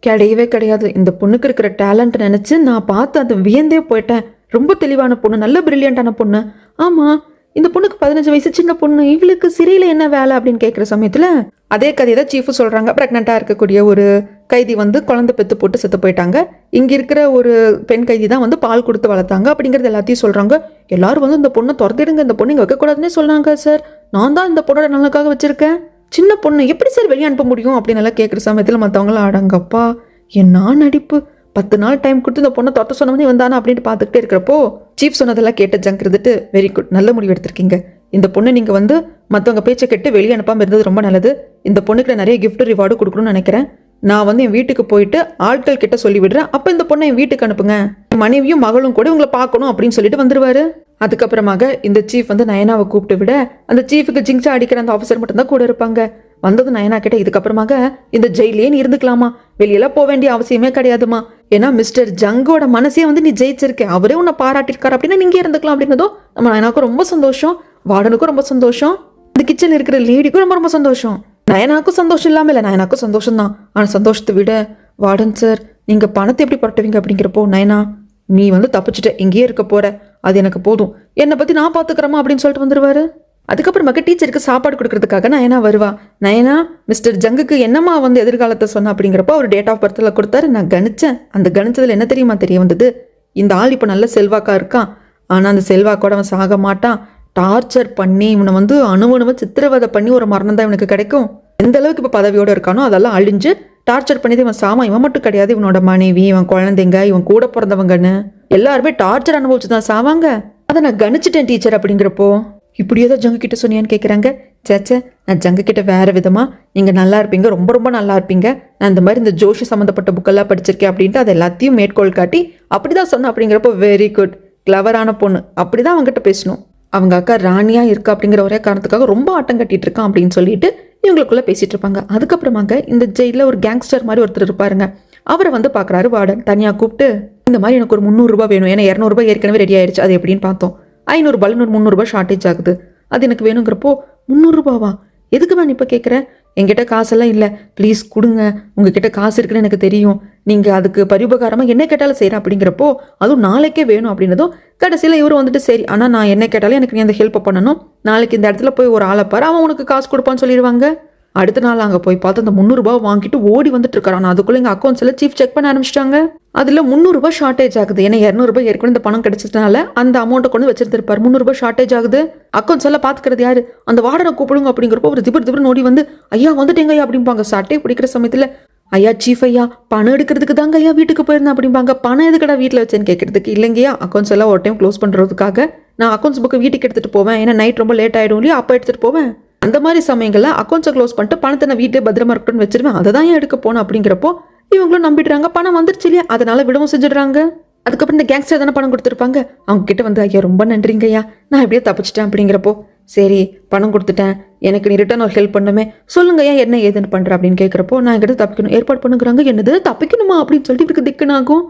கிடையவே கிடையாது, இந்த பொண்ணுக்கு இருக்கிற டேலண்ட் நினச்சி நான் பார்த்து அதை வியந்தே போயிட்டேன், ரொம்ப தெளிவான பொண்ணு, நல்ல பிரில்லியண்டான பொண்ணு. ஆமாம், இந்த பொண்ணுக்கு 15 வயசு சின்ன பொண்ணு, இவளுக்கு சிறையில் என்ன வேலை அப்படின்னு கேட்குற சமயத்தில் அதே கதையை தான் சீஃபு சொல்கிறாங்க. ப்ரெக்னெண்ட்டாக இருக்கக்கூடிய ஒரு கைதி வந்து குழந்தை பெற்று போட்டு செத்து போயிட்டாங்க, இங்கே இருக்கிற ஒரு பெண் கைதி தான் வந்து பால் கொடுத்து வளர்த்தாங்க அப்படிங்கிறது எல்லாத்தையும் சொல்கிறாங்க. எல்லாரும் வந்து இந்த பொண்ணை துரத்திடுங்க, இந்த பொண்ணு இங்கே வைக்கக்கூடாதுன்னே சொன்னாங்க சார், நான் தான் இந்த பொண்ணோட நல்லக்காக வச்சுருக்கேன், சின்ன பொண்ணு எப்படி சார் வெளியே அனுப்ப முடியும் அப்படின்னு எல்லாம் கேட்குற சமயத்தில் மற்றவங்களாம் ஆடாங்கப்பா என்ன நடிப்பு, 10 நாள் டைம் கொடுத்து இந்த பொண்ணை தொட்ட சொன்னவனே வந்தானா அப்படின்னு பார்த்துக்கிட்டே இருக்கிறப்போ சீஃப் சொன்னதெல்லாம் கேட்ட ஜங்க் இருந்துட்டு, வெரி குட், நல்ல முடிவு எடுத்திருக்கீங்க, இந்த பொண்ணு நீங்கள் வந்து மற்றவங்க பேச்சை கேட்டு வெளியே அனுப்பாமல் இருந்தது ரொம்ப நல்லது, இந்த பொண்ணுக்கு நிறைய கிஃப்ட் ரிவார்டு கொடுக்கணும்னு நினைக்கிறேன், நான் வந்து என் வீட்டுக்கு போயிட்டு ஆட்கள் கிட்ட சொல்லி விடுறேன், அப்போ இந்த பொண்ணை என் வீட்டுக்கு அனுப்புங்க, என் மனைவியும் மகளும் கூட உங்களை பார்க்கணும் அப்படின்னு சொல்லிட்டு வந்துருவாரு. அதுக்கப்புறமாக இந்த சீஃப் வந்து நயனாவை கூப்பிட்டு விட, அந்த சீஃபுக்கு ஜிங்ஸா அடிக்கிற அந்த ஆஃபீஸர் மட்டும்தான் கூட இருப்பாங்க. வந்தது நயனா கிட்ட, இதுக்கப்புறமாக இந்த ஜெயிலே நீ இருந்துக்கலாமா, வெளியெல்லாம் போக வேண்டிய அவசியமே கிடையாதுமா, ஏன்னா மிஸ்டர் ஜங்கோட மனசே வந்து நீ ஜெயிச்சிருக்க, அவரே உன்னை பாராட்டிருக்காரு அப்படின்னா நீங்க இருந்துக்கலாம் அப்படின்னதும் நம்ம நயனாக்கும் ரொம்ப சந்தோஷம், வார்டனுக்கும் ரொம்ப சந்தோஷம், இந்த கிச்சன்ல இருக்கிற லேடிக்கும் ரொம்ப ரொம்ப சந்தோஷம். நயனாக்கும் சந்தோஷம் இல்லாம இல்லை, நயனாக்கும் சந்தோஷம் தான். ஆனா சந்தோஷத்தை விட வார்டன் சார் நீங்க பணத்தை எப்படி புரட்டுவீங்க அப்படிங்கிறப்போ, நயனா நீ வந்து தப்பிச்சுட்ட, இங்கேயே இருக்க போற, அது எனக்கு போதும், என்னை பத்தி நான் பாத்துக்கிறேமா அப்படின்னு சொல்லிட்டு வந்துருவாரு. அதுக்கப்புறமாக்க டீச்சருக்கு சாப்பாடு கொடுக்கறதுக்காக நயனா வருவா. நயனா மிஸ்டர் ஜங்குக்கு என்னம்மா வந்து எதிர்காலத்தை சொன்ன அப்படிங்கிறப்போ அவர் டேட் ஆஃப் பர்த்தில் கொடுத்தாரு. நான் கணிச்சேன். அந்த கணிச்சதுல என்ன தெரியுமா தெரிய வந்தது, இந்த ஆள் இப்போ நல்ல செல்வாக்கா இருக்கான், ஆனால் அந்த செல்வாக்கோட அவன் சாக மாட்டான், டார்ச்சர் பண்ணி இவனை வந்து அணுவணுவை சித்திரவதை பண்ணி ஒரு மரணம் தான் இவனுக்கு கிடைக்கும். எந்த அளவுக்கு இப்போ பதவியோடு இருக்கானோ அதெல்லாம் அழிஞ்சு டார்ச்சர் பண்ணி இவன் சாமா. இவன் மட்டும் கிடையாது, இவனோட மனைவி, இவன் குழந்தைங்க, இவன் கூட பிறந்தவங்கன்னு எல்லாருமே டார்ச்சர் அனுபவிச்சு தான் சாவாங்க. அதை நான் கணிச்சிட்டேன் டீச்சர் அப்படிங்கிறப்போ, இப்படியே தான் ஜங்கு கிட்ட சொன்னியான்னு கேட்குறாங்க. சேச்சே, நான் ஜங்கு கிட்ட வேற விதமா, நீங்கள் நல்லா இருப்பீங்க, ரொம்ப ரொம்ப நல்லா இருப்பீங்க, நான் இந்த மாதிரி இந்த ஜோஷி சம்மந்தப்பட்ட புக்கெல்லாம் படிச்சிருக்கேன் அப்படின்ட்டு அது எல்லாத்தையும் மேற்கோள் காட்டி அப்படிதான் சொன்னேன் அப்படிங்கிறப்போ, வெரி குட், கிளவரான பொண்ணு, அப்படிதான் அவங்ககிட்ட பேசணும். அவங்க அக்கா ராணியா இருக்கா அப்படிங்கிற ஒரே காரணத்துக்காக ரொம்ப ஆட்டம் கட்டிட்டு இருக்கான் அப்படின்னு சொல்லிட்டு இவங்களுக்குள்ள பேசிட்டு இருப்பாங்க. அதுக்கப்புறமாங்க இந்த ஜெயிலில் ஒரு கேங்ஸ்டர் மாதிரி ஒருத்தர் இருப்பாருங்க. அவரை வந்து பார்க்குறாரு வார்டன். தனியாக கூப்பிட்டு, இந்த மாதிரி எனக்கு ஒரு 300 ரூபாய் வேணும், ஏன்னா 200 ரூபாய் ஏற்கனவே ரெடி ஆயிடுச்சு, அது எப்படின்னு பார்த்தோம், 500 பலூன் 300 ரூபாய் ஷார்ட்டேஜ் ஆகுது, அது எனக்கு வேணுங்கிறப்போ 300 ரூபாவா, எதுக்கு நான் இப்போ கேட்குறேன், என்கிட்ட காசெல்லாம் இல்லை, ப்ளீஸ் கொடுங்க, உங்ககிட்ட காசு இருக்குன்னு எனக்கு தெரியும், நீங்கள் அதுக்கு பரிபகாரமாக என்ன கேட்டாலும் செய்கிறேன் அப்படிங்கிறப்போ, அதுவும் நாளைக்கே வேணும் அப்படின்னதும் கடைசியில் இவர் வந்துட்டு சரி, ஆனால் நான் என்ன கேட்டாலும் எனக்கு நீ அந்த ஹெல்ப் பண்ணணும், நாளைக்கு இந்த இடத்துல போய் ஒரு ஆளை பாரு, அவன் உனக்கு காசு கொடுப்பான்னு சொல்லிடுவாங்க. அடுத்த நாள் அங்கே போய் பார்த்து அந்த 300 ரூபாய் வாங்கிட்டு ஓடி வந்துட்டு இருக்காரு. ஆனால் அதுக்குள்ளே எங்கள் அக்கௌண்ட்ஸில் சீஃப் செக் பண்ண ஆரம்பிச்சிட்டாங்க. அதில் 300 ரூபாய் ஷார்ட்டேஜ் ஆகுது. ஏன்னா 200 ரூபாய் ஏற்கனவே இந்த பணம் கிடைச்சதுனால அந்த அமௌண்ட்டை கொண்டு வச்சிருந்திருப்பார். 300 ரூபாய் ஷார்ட்டேஜ் ஆகுது. அக்கௌண்ட்ஸ் எல்லாம் பார்த்துக்கிறது யாரு, அந்த வார்டனை கூப்பிடுங்க அப்படிங்கிறப்போ ஒரு திபர் ஓடி வந்து, ஐயா வந்துட்டேங்க ஐயா அப்படிம்பாங்க. சட்டை பிடிக்கிற சமயத்தில், ஐயா சீஃப் ஐயா, பணம் எடுக்கிறதுக்கு தாங்க ஐயா வீட்டுக்கு போயிருந்தேன் அப்படிம்பாங்க. பணம் எதுக்கடா வீட்டில் வச்சேன்னு கேட்கறதுக்கு, இல்லைங்கய்யா அக்கௌண்ட்ஸ் எல்லாம் ஒரு டைம் க்ளோஸ் பண்ணுறதுக்காக நான் அக்கௌண்ட்ஸ் புக்கு வீட்டுக்கு எடுத்துகிட்டு போவேன், ஏன்னா நைட் ரொம்ப லேட் ஆகிடும் இல்லையா, அப்போ எடுத்துகிட்டு போவேன், அந்த மாதிரி சமயங்களில் அக்கௌண்ட்ஸை க்ளோஸ் பண்ணிட்டு பணத்தை நான் வீட்டில் பத்திரமா இருக்கணும்னு வச்சிருவேன், அதை தான் ஏன் எடுக்க போனேன் அப்படிங்கிறப்போ இவங்களும் நம்பிடுறாங்க. பணம் வந்துருச்சு இல்லையா, அதனால விடவும் செஞ்சிடுறாங்க. அதுக்கப்புறம் இந்த கேங்ஸ்டர் தானே பணம் கொடுத்துருப்பாங்க, அவங்க கிட்ட வந்து, ஐயா ரொம்ப நன்றிங்க ஐயா, நான் எப்படியே தப்பிச்சிட்டேன் அப்படிங்கிறப்போ, சரி பணம் கொடுத்துட்டேன், எனக்கு நீ ரிட்டர்ன் ஒரு ஹெல்ப் பண்ணுமே, சொல்லுங்க ஐயா என்ன ஏதுன்னு பண்ணுற அப்படின்னு கேட்குறப்போ, நான் எங்கிட்ட தப்பிக்கணும் ஏற்பாடு பண்ணுங்கிறாங்க. என்னது தப்பிக்கணுமா அப்படின்னு சொல்லிட்டு இவருக்கு திக்குனாகும்.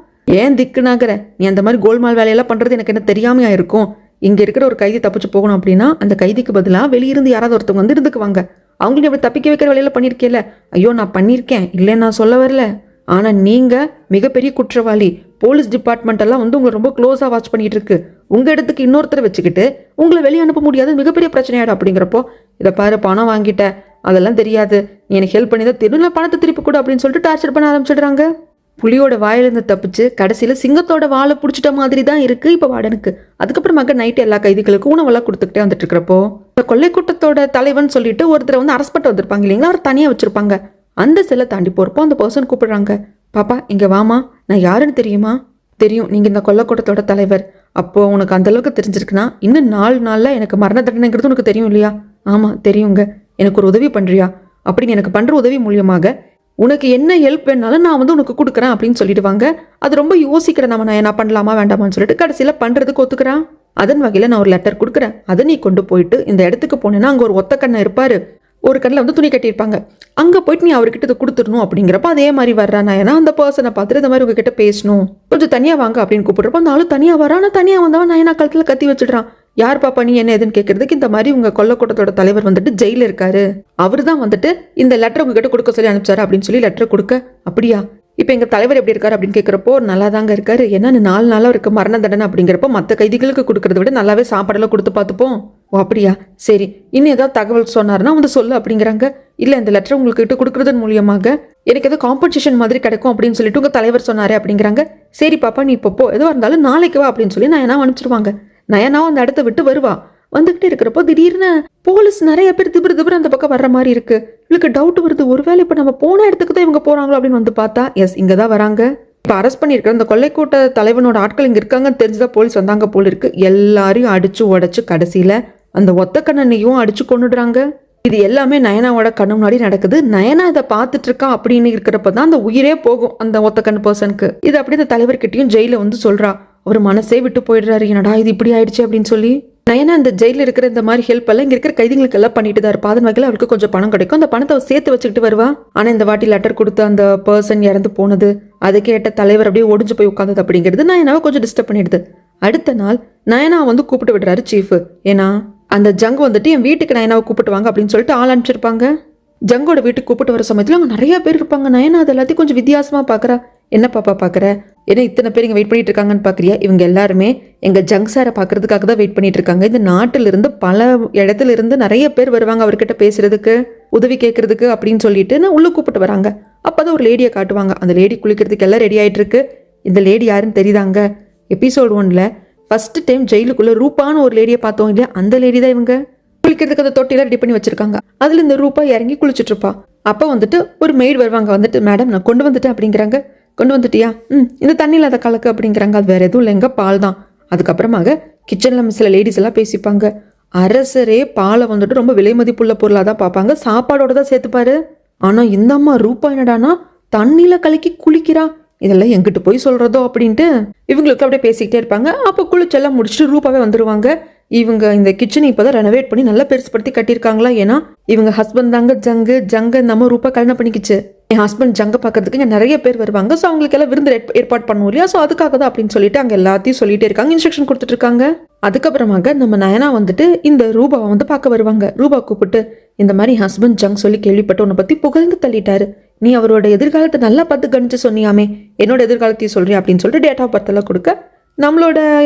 ஏன் திக்குனாகிற, நீ அந்த மாதிரி கோல்மால் வேலையெல்லாம் பண்ணுறது எனக்கு என்ன தெரியாமையா இருக்கும், இங்கே இருக்கிற ஒரு கைதி தப்பிச்சு போகணும் அப்படின்னா அந்த கைதிக்கு பதிலாக வெளியிருந்து யாராவது ஒருத்தவங்க வந்து இருந்துக்குவாங்க, அவங்களையும் எப்படி தப்பிக்க வைக்கிற வேலையில பண்ணியிருக்கேல, ஐயோ நான் பண்ணியிருக்கேன் இல்லைன்னு நான் சொல்ல வரல, ஆனால் நீங்கள் மிகப்பெரிய குற்றவாளி, போலீஸ் டிபார்ட்மெண்ட் எல்லாம் வந்து உங்களை ரொம்ப க்ளோஸாக வாட்ச் பண்ணிட்டு இருக்கு, உங்கள் இடத்துக்கு இன்னொருத்தரை வச்சுக்கிட்டு உங்களை வெளியே அனுப்ப முடியாது, மிகப்பெரிய பிரச்சனையாடும் அப்படிங்கிறப்போ, இதை பாரு பணம் வாங்கிட்ட அதெல்லாம் தெரியாது, நீ எனக்கு ஹெல்ப் பண்ணி தான் திரும்ப பணத்தை திருப்பி கொடு அப்படின்னு சொல்லிட்டு டார்ச்சர் பண்ண ஆரம்பிச்சிடுறாங்க. புலியோட வாயிலிருந்து தப்பிச்சு கடைசியில் சிங்கத்தோட வாழை பிடிச்சிட்ட மாதிரி தான் இருக்கு இப்போ வார்டனுக்கு. அதுக்கப்புறமாக நைட்டு எல்லா கைதிகளுக்கும் உணவெல்லாம் கொடுத்துக்கிட்டே வந்துட்டு இருக்கிறப்போ, இந்த கொள்ளை கூட்டத்தோட தலைவன் சொல்லிட்டு ஒருத்தரை வந்து அரெஸ்ட் பண்ணிட்டு வந்திருப்பாங்க இல்லைங்களா, அவர் தனியாக வச்சிருப்பாங்க. அந்த செல்லை தாண்டி போகிறப்போ அந்த பர்சன் கூப்பிடுறாங்க, பாப்பா இங்கே வாமா, நான் யாருன்னு தெரியுமா, தெரியும் நீங்கள் இந்த கொள்ளை கூட்டத்தோட தலைவர், அப்போது உனக்கு அந்தளவுக்கு தெரிஞ்சிருக்குன்னா இன்னும் 4 நாளில் எனக்கு மரண தண்டனைங்கிறது உனக்கு தெரியும் இல்லையா, ஆமாம் தெரியுங்க, எனக்கு ஒரு உதவி பண்ணுறியா, அப்படின்னு எனக்கு பண்ணுற உதவி மூலியமாக உனக்கு என்ன ஹெல்ப் வேணாலும் நான் வந்து உனக்கு கொடுக்குறேன் அப்படின்னு சொல்லிடுவாங்க. அது ரொம்ப யோசிக்கிறேன், நான் என்ன பண்ணலாமா வேண்டாமான்னு சொல்லிட்டு கடைசியில் பண்ணுறதுக்கு ஒத்துக்கிறான். அதன் வகையில் நான் ஒரு லெட்டர் கொடுக்குறேன், அதை நீ கொண்டு போயிட்டு இந்த இடத்துக்கு போனேன்னா அங்கே ஒரு ஒத்த கண்ணை இருப்பார், ஒரு கண்ணில் வந்து துணி கட்டியிருப்பாங்க, அங்கே போயிட்டு நீ அவர்கிட்ட இதை கொடுத்துடணும் அப்படிங்கிறப்ப அதே மாதிரி வர்றான். ஏன்னா அந்த பர்சனை பார்த்துட்டு இந்த மாதிரி உங்ககிட்ட பேசணும், கொஞ்சம் தனியாக வாங்க அப்படின்னு கூப்பிடுறப்ப அந்த ஆளு தனியாக வரான். ஆனால் தனியாக வந்தவன் நயனா கழுத்தில் கத்தி வச்சுடுறான். யார் பாப்பா நீ என்ன எதுன்னு கேட்கறதுக்கு, இந்த மாதிரி உங்க கொள்ளக்கூட்டத்தோட தலைவர் வந்துட்டு ஜெயில இருக்காரு, அவர் தான் வந்துட்டு இந்த லெட்டர் உங்ககிட்ட கொடுக்க சொல்லி அனுப்பிச்சாரு அப்படின்னு சொல்லி லெட்டர் கொடுக்க, அப்படியா இப்போ எங்க தலைவர் எப்படி இருக்காரு அப்படின்னு கேட்குறப்போ, நல்லா தாங்க இருக்காரு, ஏன்னா 4 நாளாக இருக்க மரண தண்டனை அப்படிங்கிறப்போ மற்ற கைதிகளுக்கு கொடுக்கறத விட நல்லாவே சாப்பாடெல்லாம் கொடுத்து பார்த்துப்போம். ஓ அப்படியா சரி, இன்னும் ஏதாவது தகவல் சொன்னாருன்னா வந்து சொல்லு அப்படிங்கிறாங்க. இல்லை இந்த லெட்டர் உங்ககிட்ட கொடுக்குறதன் மூலியமாக எனக்கு ஏதோ காம்பன்சேஷன் மாதிரி கிடைக்கும் அப்படின்னு சொல்லிட்டு உங்க தலைவர் சொன்னாரு அப்படிங்கிறாங்க. சரி பாப்பா நீ இப்போ எதுவாக இருந்தாலும் நாளைக்கு வா அப்படின்னு சொல்லி நயனா அனுப்பிச்சிருவாங்க. நயனாவும் அந்த இடத்த விட்டு வருவா. வந்துகிட்டே இருக்கிறப்போ திடீர்னு போலீஸ் நிறைய பேர் திபுறு அந்த பக்கம் வர்ற மாதிரி இருக்கு. இவளுக்கு டவுட் வருது, ஒருவேளை இப்போ நம்ம போன இடத்துக்கு தான் இவங்க போறாங்களோ அப்படின்னு வந்து பார்த்தா, எஸ் இங்கே தான் வராங்க. இப்போ அரெஸ்ட் பண்ணியிருக்கிற அந்த கொள்ளைக்கூட்ட தலைவனோட ஆட்கள் இங்கே இருக்காங்கன்னு தெரிஞ்சுதான் போலீஸ் வந்தாங்க போல இருக்கு. எல்லாரையும் அடிச்சு உடைச்சு கடைசியில் அந்த ஒத்த கண்ணனையும் அடிச்சு கொண்டுடுறாங்க. இது எல்லாமே நயனாவோட கண்ணு முன்னாடி நடக்குது. நயனா இதை பார்த்துட்டு இருக்கா அப்படின்னு இருக்கிறப்ப தான் அந்த உயிரே போகும் அந்த ஒத்த கண்ணு பர்சனுக்கு. இது அப்படி இந்த தலைவர்கிட்டையும் ஜெயில வந்து சொல்றா. அவர் மனசே விட்டு போயிடுறாரு, என்னடா இது இப்படி ஆயிடுச்சு அப்படின்னு சொல்லி. நயனா இந்த ஜெயிலில் இருக்கிற இந்த மாதிரி ஹெல்ப் எல்லாம் இங்கே இருக்கிற கைதிகளுக்கு எல்லாம் பண்ணிட்டு தான் இருப்பா. அதன் வகையில் அவளுக்கு கொஞ்சம் பணம் கிடைக்கும். அந்த பணத்தை அவள் சேர்த்து வச்சுக்கிட்டு வருவா. ஆனால் இந்த வாட்டி லெட்டர் கொடுத்த அந்த பர்சன் இறந்து போனது, அதை கேட்ட தலைவர் அப்படியே ஒடிஞ்சு போய் உட்காந்தது அப்படிங்கிறது நயனாவை கொஞ்சம் டிஸ்டர்ப் பண்ணிடுது. அடுத்த நாள் நயனா வந்து கூப்பிட்டு விடுறாரு சீஃப். ஏன்னா அந்த ஜங் வந்துட்டு என் வீட்டுக்கு நயனாவை கூப்பிட்டு வாங்க அப்படின்னு சொல்லிட்டு ஆள் அனுப்பிச்சிருப்பாங்க. ஜங்கோட வீட்டுக்கு கூப்பிட்டு வர சமயத்தில் அங்கே நிறைய பேர் இருப்பாங்க. நயனா அது எல்லாத்தையும் கொஞ்சம் வித்தியாசமாக பார்க்குறா. என்ன பாப்பா பார்க்குற, ஏன்னா இத்தனை பேர் இங்கே வெயிட் பண்ணிட்டு இருக்காங்கன்னு பார்க்குறியா? இவங்க எல்லாருமே எங்கள் ஜங் சாரை பார்க்கறதுக்காக தான் வெயிட் பண்ணிட்டு இருக்காங்க. இந்த நாட்டிலிருந்து பல இடத்துல இருந்து நிறைய பேர் வருவாங்க அவர்கிட்ட பேசுறதுக்கு, உதவி கேட்கறதுக்கு அப்படின்னு சொல்லிட்டு நான் உள்ளே கூப்பிட்டு வராங்க. அப்போதான் ஒரு லேடியை காட்டுவாங்க. அந்த லேடி குளிக்கிறதுக்கு எல்லாம் ரெடி ஆகிட்டு இருக்கு. இந்த லேடி யாருன்னு தெரியுதாங்க? எபிசோட் 1ல் ஃபர்ஸ்ட் டைம் ஜெயிலுக்குள்ளே ரூபான்னு ஒரு லேடியை பார்த்தோம் இல்லையா, அந்த லேடி தான் இவங்க. குளிக்கிறதுக்கு அந்த தொட்டிலாம் ரெடி பண்ணி வச்சிருக்காங்க. அதில் இந்த ரூபா இறங்கி குளிச்சுட்டு இருப்பா. அப்போ வந்துட்டு ஒரு மெய்டு வருவாங்க. வந்துட்டு மேடம் நான் கொண்டு வந்துட்டேன் அப்படிங்கிறாங்க. கொண்டு வந்துட்டியா? இந்த தண்ணியில் அதை கலக்கு அப்படிங்கிறாங்க. அது வேற எதுவும் இல்லைங்க, பால் தான். அதுக்கப்புறமாக கிச்சனில் சில லேடிஸ் எல்லாம் பேசிப்பாங்க. அரசரே பாலை வந்துட்டு ரொம்ப விலை மதிப்புள்ள பொருளாக தான் பார்ப்பாங்க, சாப்பாடோட தான் சேர்த்துப்பாரு. ஆனால் இந்த அம்மா ரூபா என்னடானா தண்ணியில் கலக்கி குளிக்கிறா, இதெல்லாம் எங்கிட்டு போய் சொல்கிறதோ அப்படின்ட்டு இவங்களுக்கு அப்படியே பேசிக்கிட்டே இருப்பாங்க. அப்போ குளிச்செல்லாம் முடிச்சுட்டு ரூபாவே வந்துடுவாங்க. இவங்க இந்த கிச்சனை இப்போ தான் ரெனோவேட் பண்ணி நல்லா பெருசுப்படுத்தி கட்டியிருக்காங்களா. ஏன்னா இவங்க ஹஸ்பண்ட் தாங்க ஜங்கு நம்ம ரூபா கல்யாணம் பண்ணிக்கிச்சு. என் ஹஸ்பண்ட் ஜங்கை பார்க்கறதுக்கு இங்கே நிறைய பேர் வருவாங்க. ஸோ அவங்களுக்கு எல்லாம் விருந்து ஏற்பாடு பண்ணுவோம் இல்லையா, ஸோ அதுக்காக தான் அப்படின்னு சொல்லிட்டு அங்கே எல்லாத்தையும் சொல்லிட்டே இருக்காங்க, இன்ஸ்ட்ரக்ஷன் கொடுத்துட்டு இருக்காங்க. அதுக்கப்புறமாக நம்ம நயனா வந்துட்டு இந்த ரூபாவை வந்து பார்க்க வருவாங்க. ரூபா கூப்பிட்டு இந்த மாதிரி ஹஸ்பண்ட் ஜங் சொல்லி கேள்விப்பட்டு உன்னை பற்றி புகழ்ந்து தள்ளிட்டாரு, நீ அவரோட எதிர்காலத்தை நல்லா பார்த்து கணிச்சு சொன்னியாமே, என்னோட எதிர்காலத்தையும் சொல்றேன் அப்படின்னு சொல்லிட்டு டேட் ஆஃப் பர்த் எல்லாம் கொடுக்க, நம்மளோட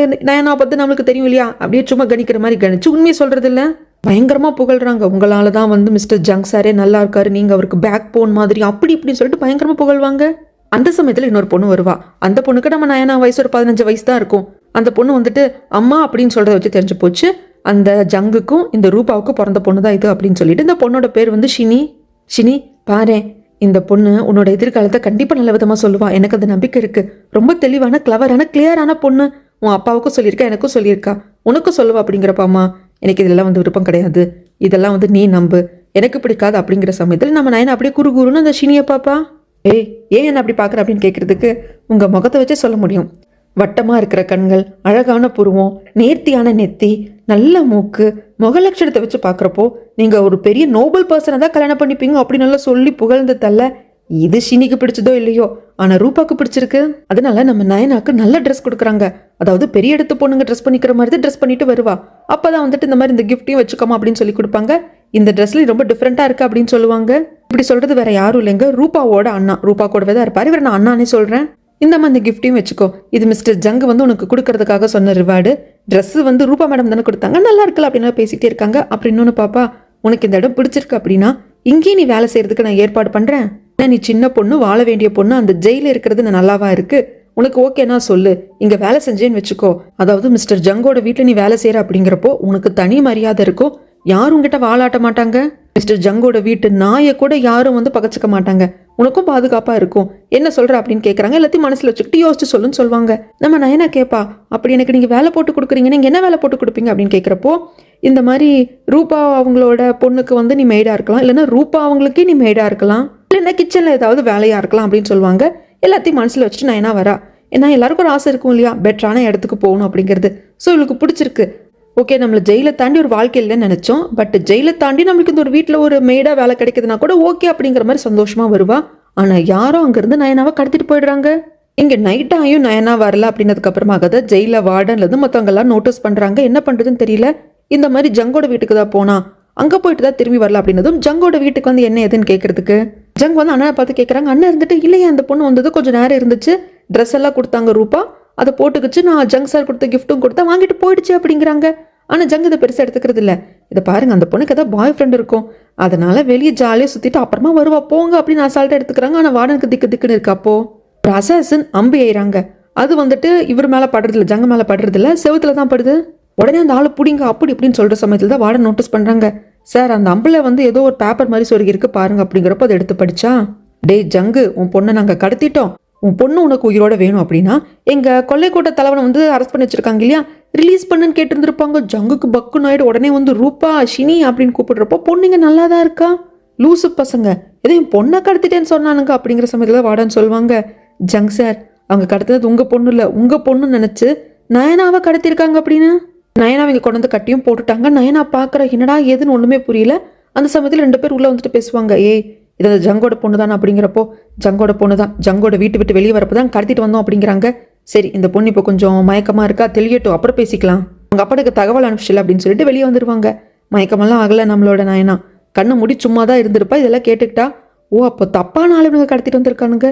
நயனா பற்றி நம்மளுக்கு தெரியும் இல்லையா, அப்படியே சும்மா கணிக்கிற மாதிரி கணிச்சு உண்மையை சொல்றது இல்லை, பயங்கரமாக புகழ்றாங்க. உங்களால தான் வந்து மிஸ்டர் ஜங் சாரே நல்லா இருக்காரு, நீங்கள் அவருக்கு பேக் போன் மாதிரி அப்படி இப்படின்னு சொல்லிட்டு பயங்கரமாக புகழ்வாங்க. அந்த சமயத்தில் இன்னொரு பொண்ணு வருவா. அந்த பொண்ணுக்கு நம்ம நயனா வயசு ஒரு 15 வயசு தான் இருக்கும். அந்த பொண்ணு வந்துட்டு அம்மா அப்படின்னு சொல்கிறத வச்சு தெரிஞ்சு போச்சு, அந்த ஜங்குக்கும் இந்த ரூபாவுக்கும் பிறந்த பொண்ணு தான் இது அப்படின்னு சொல்லிட்டு. இந்த பொண்ணோட பேர் வந்து ஷினி பாரு, இந்த பொண்ணு உன்னோட எதிர்காலத்தை கண்டிப்பாக நல்ல விதமாக சொல்லுவா, எனக்கு அந்த நம்பிக்கை இருக்குது. ரொம்ப தெளிவான கிளவரான கிளியரான பொண்ணு, உன் அப்பாவுக்கும் சொல்லியிருக்கா, எனக்கும் சொல்லியிருக்கா, உனக்கும் சொல்லுவா அப்படிங்கிறப்பாம்மா. எனக்கு இதெல்லாம் வந்து விருப்பம் கிடையாது, இதெல்லாம் வந்து நீ நம்பு, எனக்கு பிடிக்காது அப்படிங்கிற சமயத்தில் நம்ம நயனா அப்படியே குறுகுறுன்னு அந்த ஷினியை பாப்பா. ஏன் என்ன அப்படி பார்க்குற அப்படின்னு கேட்குறதுக்கு உங்கள் முகத்தை வச்சே சொல்ல முடியும். வட்டமாக இருக்கிற கண்கள், அழகான புருவம், நேர்த்தியான நெத்தி, நல்ல மூக்கு, முகலட்சணத்தை வச்சு பார்க்குறப்போ நீங்கள் ஒரு பெரிய நோபல் பர்சனை தான் கல்யாணம் பண்ணிப்பீங்க அப்படி நல்லா சொல்லி புகழ்ந்து தள்ள. இது ஷினிக்கு பிடிச்சதோ இல்லையோ, ஆனால் ரூபாக்கு பிடிச்சிருக்கு. அதனால நம்ம நயனாக்கு நல்ல ட்ரெஸ் கொடுக்குறாங்க. அதாவது பெரிய இடத்து பொண்ணுங்க ட்ரெஸ் பண்ணிக்கிற மாதிரி தான் ட்ரெஸ் பண்ணிட்டு வருவா. அப்போ தான் வந்துட்டு இந்த மாதிரி இந்த கிஃப்ட்டையும் வச்சுக்கோமா அப்படின்னு சொல்லி கொடுப்பாங்க. இந்த ட்ரெஸ்ல ரொம்ப டிஃப்ரெண்ட்டாக இருக்குது அப்படின்னு சொல்லுவாங்க. இப்படி சொல்கிறது வேற யாரும் இல்லைங்க, ரூபாவோட அண்ணா. ரூபா கூடவே தான் இருப்பார். இவர் நான் அண்ணானே சொல்கிறேன். இந்த மாதிரி இந்த கிஃப்ட்டையும் வச்சுக்கோ, இது மிஸ்டர் ஜங் வந்து உனக்கு கொடுக்கறதுக்காக சொன்ன ரிவார்டு. ட்ரெஸ்ஸு வந்து ரூபா மேடம் தானே கொடுத்தாங்க, நல்லா இருக்குல்ல அப்படின்னு பேசிகிட்டே இருக்காங்க. அப்புறம் இன்னொன்று பாப்பா, உனக்கு இந்த இடம் பிடிச்சிருக்கு அப்படின்னா இங்கேயே நீ வேலை செய்கிறதுக்கு நான் ஏற்பாடு பண்ணுறேன். ஏன்னா நீ சின்ன பொண்ணு, வாழ வேண்டிய பொண்ணு, அந்த ஜெயிலில் இருக்கிறது நல்லாவா இருக்குது, உனக்கு ஓகேனா சொல்லு, இங்கே வேலை செஞ்சேன்னு வச்சுக்கோ. அதாவது மிஸ்டர் ஜங்கோட வீட்டில் நீ வேலை செய்கிற அப்படிங்கிறப்போ உனக்கு தனி மரியாதை இருக்கும், யாரும் உங்ககிட்ட வாழாட்ட மாட்டாங்க. மிஸ்டர் ஜங்கோட வீட்டு நாயை கூட யாரும் வந்து பகச்சிக்க மாட்டாங்க, உனக்கும் பாதுகாப்பாக இருக்கும். என்ன சொல்கிற அப்படின்னு கேட்குறாங்க. எல்லாத்தையும் மனசில் வச்சுக்கிட்டு யோசிச்சு சொல்லுன்னு சொல்லுவாங்க. நம்ம நயனா கேட்பா, அப்படி எனக்கு நீங்கள் வேலை போட்டு கொடுக்குறீங்க, நீங்கள் என்ன வேலை போட்டு கொடுப்பீங்க அப்படின்னு கேட்குறப்போ, இந்த மாதிரி ரூபா அவங்களோட பொண்ணுக்கு வந்து நீ மெய்டாக இருக்கலாம், இல்லைன்னா ரூபா அவங்களுக்கே நீ மெய்டாக இருக்கலாம், இல்லைன்னா கிச்சனில் ஏதாவது வேலையாக இருக்கலாம் அப்படின்னு சொல்லுவாங்க. எல்லாத்தையும் மனசில் வச்சுட்டு நயனா வரா. ஏன்னா எல்லாருக்கும் ஒரு ஆசை இருக்கும் இல்லையா, பெட்டரான இடத்துக்கு போகணும் அப்படிங்கிறது. ஸோ இவளுக்கு பிடிச்சிருக்கு. ஓகே, நம்மளை ஜெயிலை தாண்டி ஒரு வாழ்க்கை இல்லைன்னு நினச்சோம், பட் ஜெயிலை தாண்டி நம்மளுக்கு இந்த ஒரு வீட்டில் ஒரு மெய்டாக வேலை கிடைக்குதுன்னா கூட ஓகே அப்படிங்கிற மாதிரி சந்தோஷமாக வருவா. ஆனால் யாரும் அங்கேருந்து நயனாவை கடத்திட்டு போயிடுறாங்க. இங்கே நைட்டாயும் நயனா வரல அப்படின்னதுக்கு அப்புறமாக தான் ஜெயிலில் வார்டன்லேருந்து மற்றவங்கெல்லாம் நோட்டீஸ் பண்ணுறாங்க. என்ன பண்ணுறதுன்னு தெரியல. இந்த மாதிரி ஜங்கோட வீட்டுக்கு தான் போனா, அங்கே போயிட்டு தான் திரும்பி வரல அப்படின்னதும் ஜங்கோட வீட்டுக்கு வந்து என்ன ஏதுன்னு கேட்கறதுக்கு ஜங் வந்து அண்ணனை பார்த்து கேட்குறாங்க. அண்ணன் இருந்துட்டு இல்லையா, அந்த பொண்ணு வந்தது கொஞ்சம் நேரம் இருந்துச்சு, ட்ரெஸ் எல்லாம் கொடுத்தாங்க ரூபா, அதை போட்டுக்கிச்சு, நான் ஜங் சார் கொடுத்த கிஃப்ட்டும் கொடுத்தா வாங்கிட்டு போயிடுச்சு அப்படிங்கிறாங்க. ஆனால் ஜங் இதை பெருசாக எடுத்துக்கிறது இல்லை. இதை பாருங்க, அந்த பொண்ணுக்கு ஏதாவது பாய் ஃப்ரெண்ட் இருக்கும், அதனால வெளியே ஜாலியாக சுற்றிட்டு அப்புறமா வருவா போங்க அப்படின்னு அசால்ட்டாக எடுத்துக்கிறாங்க. ஆனால் வார்டனுக்கு திக்குன்னு இருக்கு. அப்போ ஒரு அசாசின் அம்பு ஏறாங்க. அது வந்துட்டு இவர் மேலே படுறதில்ல, ஜங்க மேலே படுறதில்ல, செவத்துல தான் படுது. உடனே அந்த ஆளு பிடிங்க அப்படி இப்படின்னு சொல்கிற சமயத்தில் தான் வார்டன் நோட்டீஸ் பண்ணுறாங்க. சார், அந்த அம்பில் வந்து ஏதோ ஒரு பேப்பர் மாதிரி சொருகி இருக்கு பாருங்க அப்படிங்கிறப்ப அதை எடுத்து படிச்சா, டே ஜங்கு, உன் பொண்ணை நாங்கள் கடத்திட்டோம், உன் பொண்ணு உனக்கு உயிரோட வேணும் அப்படின்னா எங்கள் கொள்ளைக்கூட்ட தலைவனை வந்து அரெஸ்ட் பண்ணி வச்சிருக்காங்க இல்லையா, ரிலீஸ் பண்ணுன்னு கேட்டுருந்துருப்பாங்க. ஜங்குக்கு பக்கு நாயுடு உடனே வந்து ரூபா ஷினி அப்படின்னு கூப்பிடுறப்போ பொண்ணுங்க நல்லா தான் இருக்கா, லூசு பசங்க எதையும் பொண்ணை கடத்திட்டேன்னு சொன்னானுங்க அப்படிங்கிற சமயத்தில் வார்டன் சொல்லுவாங்க, ஜங் சார், அவங்க கடத்தினது உங்கள் பொண்ணு இல்லை, உங்கள் பொண்ணுன்னு நினச்சி நயனாவை கடத்திருக்காங்க அப்படின்னு. நயனா இங்கே கொண்டு வந்து கட்டியும் போட்டுட்டாங்க. நயனா பார்க்குற என்னடா ஏதுன்னு ஒன்றுமே புரியல. அந்த சமயத்தில் 2 பேர் உள்ளே வந்துட்டு பேசுவாங்க. ஏய், இது அந்த ஜங்கோட பொண்ணு தானே அப்படிங்கிறப்போ, ஜங்கோட பொண்ணு தான், ஜங்கோட வீட்டு விட்டு வெளியே வரப்போ தான் கடத்திட்டு வந்தோம் அப்படிங்கிறாங்க. சரி, இந்த பொண்ணு இப்போ கொஞ்சம் மயக்கமாக இருக்கா, தெளியட்டும், அப்புறம் பேசிக்கலாம், அவங்க அப்பாடுக்கு தகவல் அனுப்பிச்சில அப்படின்னு சொல்லிட்டு வெளியே வந்துடுவாங்க. மயக்கமெல்லாம் ஆகலை நம்மளோட நயனா, கண்ணை மூடி சும்மா தான் இருந்திருப்பா. இதெல்லாம் கேட்டுக்கிட்டா, ஓ அப்போ தப்பான ஆளுங்க கடத்திட்டு வந்திருக்கானுங்க.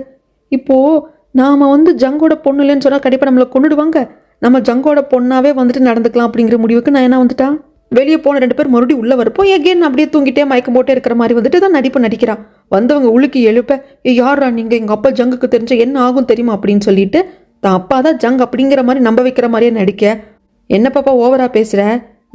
இப்போது நாம் வந்து ஜங்கோட பொண்ணு இல்லைன்னு சொன்னால் கண்டிப்பாக நம்மளை கொண்டுடுவாங்க. நம்ம ஜங்கோட பொண்ணாவே வந்துட்டு நடந்துக்கலாம் அப்படிங்கிற முடிவுக்கு நயனா வந்துட்டா. வெளியே போன 2 பேர் மறுபடியும் உள்ளே வரப்போ எகேன் அப்படியே தூங்கிட்டே மயக்கம் போட்டே இருக்கிற மாதிரி வந்துட்டு தான் நடிப்பு நடிக்கிறான். வந்தவங்க உளுக்கி எழுப்ப, யாரா நீங்கள், எங்கள் அப்பா ஜங்குக்கு தெரிஞ்ச என்ன ஆகும் தெரியுமா அப்படின்னு சொல்லிட்டு தான் அப்பா தான் ஜங் அப்படிங்கிற மாதிரி நம்ப வைக்கிற மாதிரியே நடிக்க, என்ன பாப்பா ஓவரா பேசுகிற,